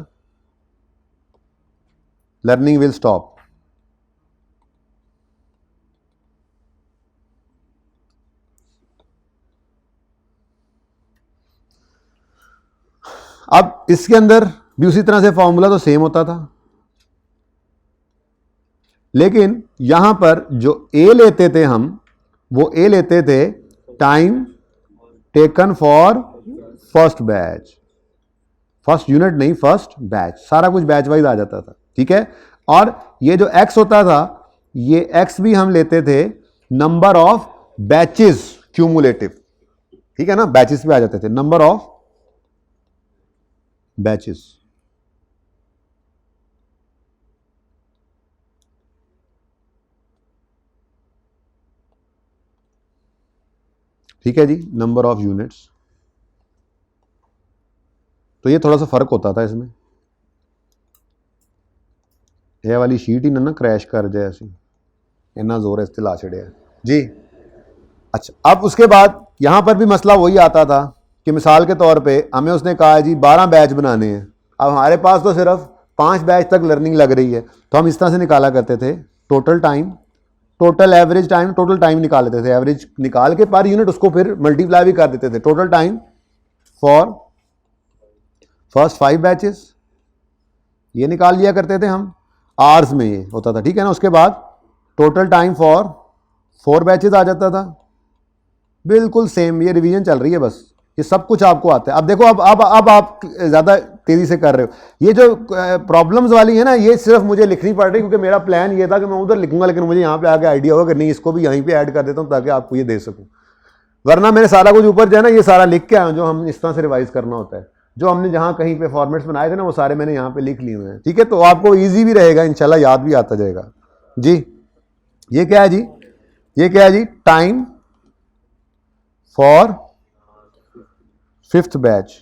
learning will stop. अब इसके अंदर भी उसी तरह से फॉर्मूला तो सेम होता था, लेकिन यहां पर जो ए लेते थे हम, वो ए लेते थे time taken for first batch, first unit नहीं फर्स्ट बैच, सारा कुछ बैच वाइज आ जाता था, ठीक है। और ये जो एक्स होता था, ये एक्स भी हम लेते थे नंबर ऑफ बैचेस क्यूमुलेटिव, ठीक है ना, बैचेस भी आ जाते थे, नंबर ऑफ बैचेस। ठीक है जी, नंबर ऑफ यूनिट्स। तो ये थोड़ा सा फर्क होता था इसमें, ये वाली शीट ही ना क्रैश कर जाए ऐसी, इतना जोर है ला छड़िया जी। अच्छा, अब उसके बाद यहां पर भी मसला वही आता था कि मिसाल के तौर पे हमें उसने कहा जी 12 बैच बनाने हैं, अब हमारे पास तो सिर्फ 5 बैच तक लर्निंग लग रही है, तो हम इस तरह से निकाला करते थे total time, total average time, total time निकाल लेते थे, एवरेज निकाल के पर यूनिट उसको फिर मल्टीप्लाई भी कर देते थे, total time for first 5 batches, ये निकाल लिया करते थे हम, आवर्स में ये होता था, ठीक है ना। उसके बाद टोटल टाइम फॉर 4 बैचेस आ जाता था, बिल्कुल सेम, ये रिवीजन चल रही है बस, ये सब कुछ आपको आता है। अब देखो, अब आप ज़्यादा तेज़ी से कर रहे हो, ये जो प्रॉब्लम्स वाली है ना, ये सिर्फ मुझे लिखनी पड़ रही, क्योंकि मेरा प्लान ये था कि मैं उधर लिखूंगा, लेकिन मुझे यहाँ पे आके आइडिया होगा कि नहीं, इसको भी यहीं पे ऐड कर देता हूँ ताकि आपको ये दे सकूँ, वरना मैंने सारा कुछ ऊपर जो है ना ये सारा लिख के आया हूँ, जो हम इस तरह से रिवाइज करना होता है, जो हमने जहाँ कहीं पे फॉर्मेट्स बनाए थे ना वो सारे मैंने यहाँ पे लिख लिए हुए हैं, ठीक है। तो आपको ईजी भी रहेगा, इंशाल्लाह याद भी आता जाएगा जी। ये क्या है जी, ये क्या है जी, टाइम फॉर 5th बैच।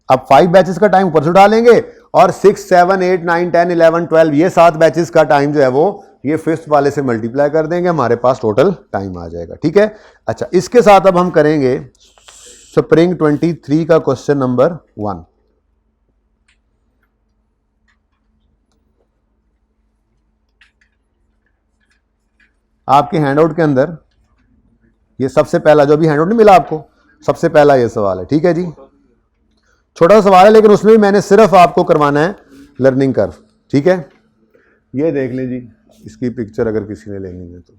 अब 5 बैचेस का टाइम ऊपर से डालेंगे और 6, 7, 8, 9, 10, 11, 12 ये 7 बैचेस का टाइम जो है वो ये 5th वाले से मल्टीप्लाई कर देंगे, हमारे पास टोटल टाइम आ जाएगा, ठीक है। अच्छा, इसके साथ अब हम करेंगे स्प्रिंग 23 का क्वेश्चन नंबर 1। आपके हैंडआउट के अंदर ये सबसे पहला, जो भी हैंडआउट नहीं मिला आपको, सबसे पहला ये सवाल है, ठीक है जी। छोटा सा सवाल है, लेकिन उसमें भी मैंने सिर्फ आपको करवाना है लर्निंग कर्व, ठीक है। ये देख लें जी, इसकी पिक्चर अगर किसी ने लेनी है तो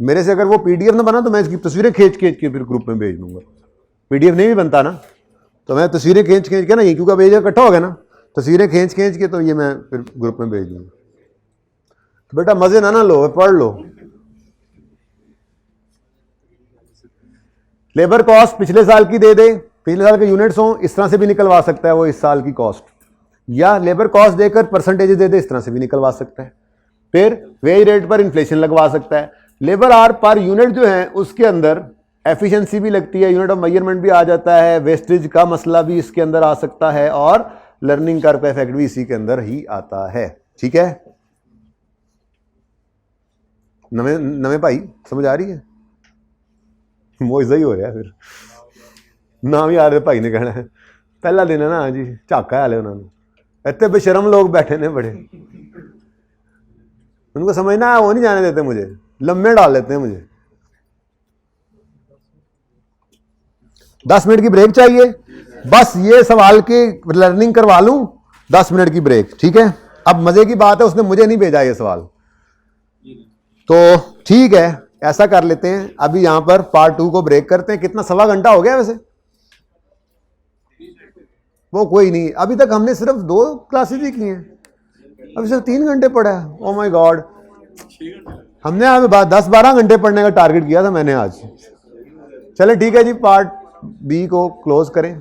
मेरे से अगर वो पीडीएफ ना बना तो मैं इसकी तस्वीरें खींच खींच के फिर ग्रुप में भेज दूंगा। पीडीएफ नहीं भी बनता ना तो मैं तस्वीरें खींच खींच के ना, ये क्योंकि पेज इकट्ठा हो गया ना, तस्वीरें खींच खींच के तो ये मैं फिर ग्रुप में भेज दूंगा। तो बेटा मजे ना लो, पढ़ लो। लेबर कॉस्ट पिछले साल की दे दे, पिछले साल के यूनिट्स हो, इस तरह से भी निकलवा सकता है वो इस साल की कॉस्ट, या लेबर कॉस्ट देकर परसेंटेज दे दे, इस तरह से भी निकलवा सकता है। फिर वेज रेट पर इन्फ्लेशन लगवा सकता है। लेबर आवर पर यूनिट जो है उसके अंदर एफिशिएंसी भी लगती है, यूनिट ऑफ मेजरमेंट भी आ जाता है, वेस्टेज का मसला भी इसके अंदर आ सकता है, और लर्निंग कर्व का इफेक्ट भी इसी के अंदर ही आता है। ठीक है नवे नवे भाई, समझ आ रही है? वो ऐसा ही हो रहा है फिर नाम याद है भाई ने कहना है पहला दिन है ना जी, झाका हाले उन्होंने इतने बेशरम लोग बैठे ने बड़े, उनको समझना है, वो नहीं जाने देते मुझे, लम्बे डाल देते हैं मुझे। 10 मिनट की ब्रेक चाहिए, बस ये सवाल की लर्निंग करवा लूं, 10 मिनट की ब्रेक। ठीक है, अब मजे की बात है उसने मुझे नहीं भेजा ये सवाल, तो ठीक है ऐसा कर लेते हैं। अभी यहां पर पार्ट 2 को ब्रेक करते हैं। कितना, सवा घंटा हो गया वैसे? वो कोई नहीं, अभी तक हमने सिर्फ 2 क्लासेज ही की हैं, अभी सिर्फ 3 घंटे पढ़ा है। ओ माय गॉड, हमने अभी 10-12 घंटे पढ़ने का टारगेट किया था मैंने आज। चले ठीक है जी, पार्ट बी को क्लोज करें।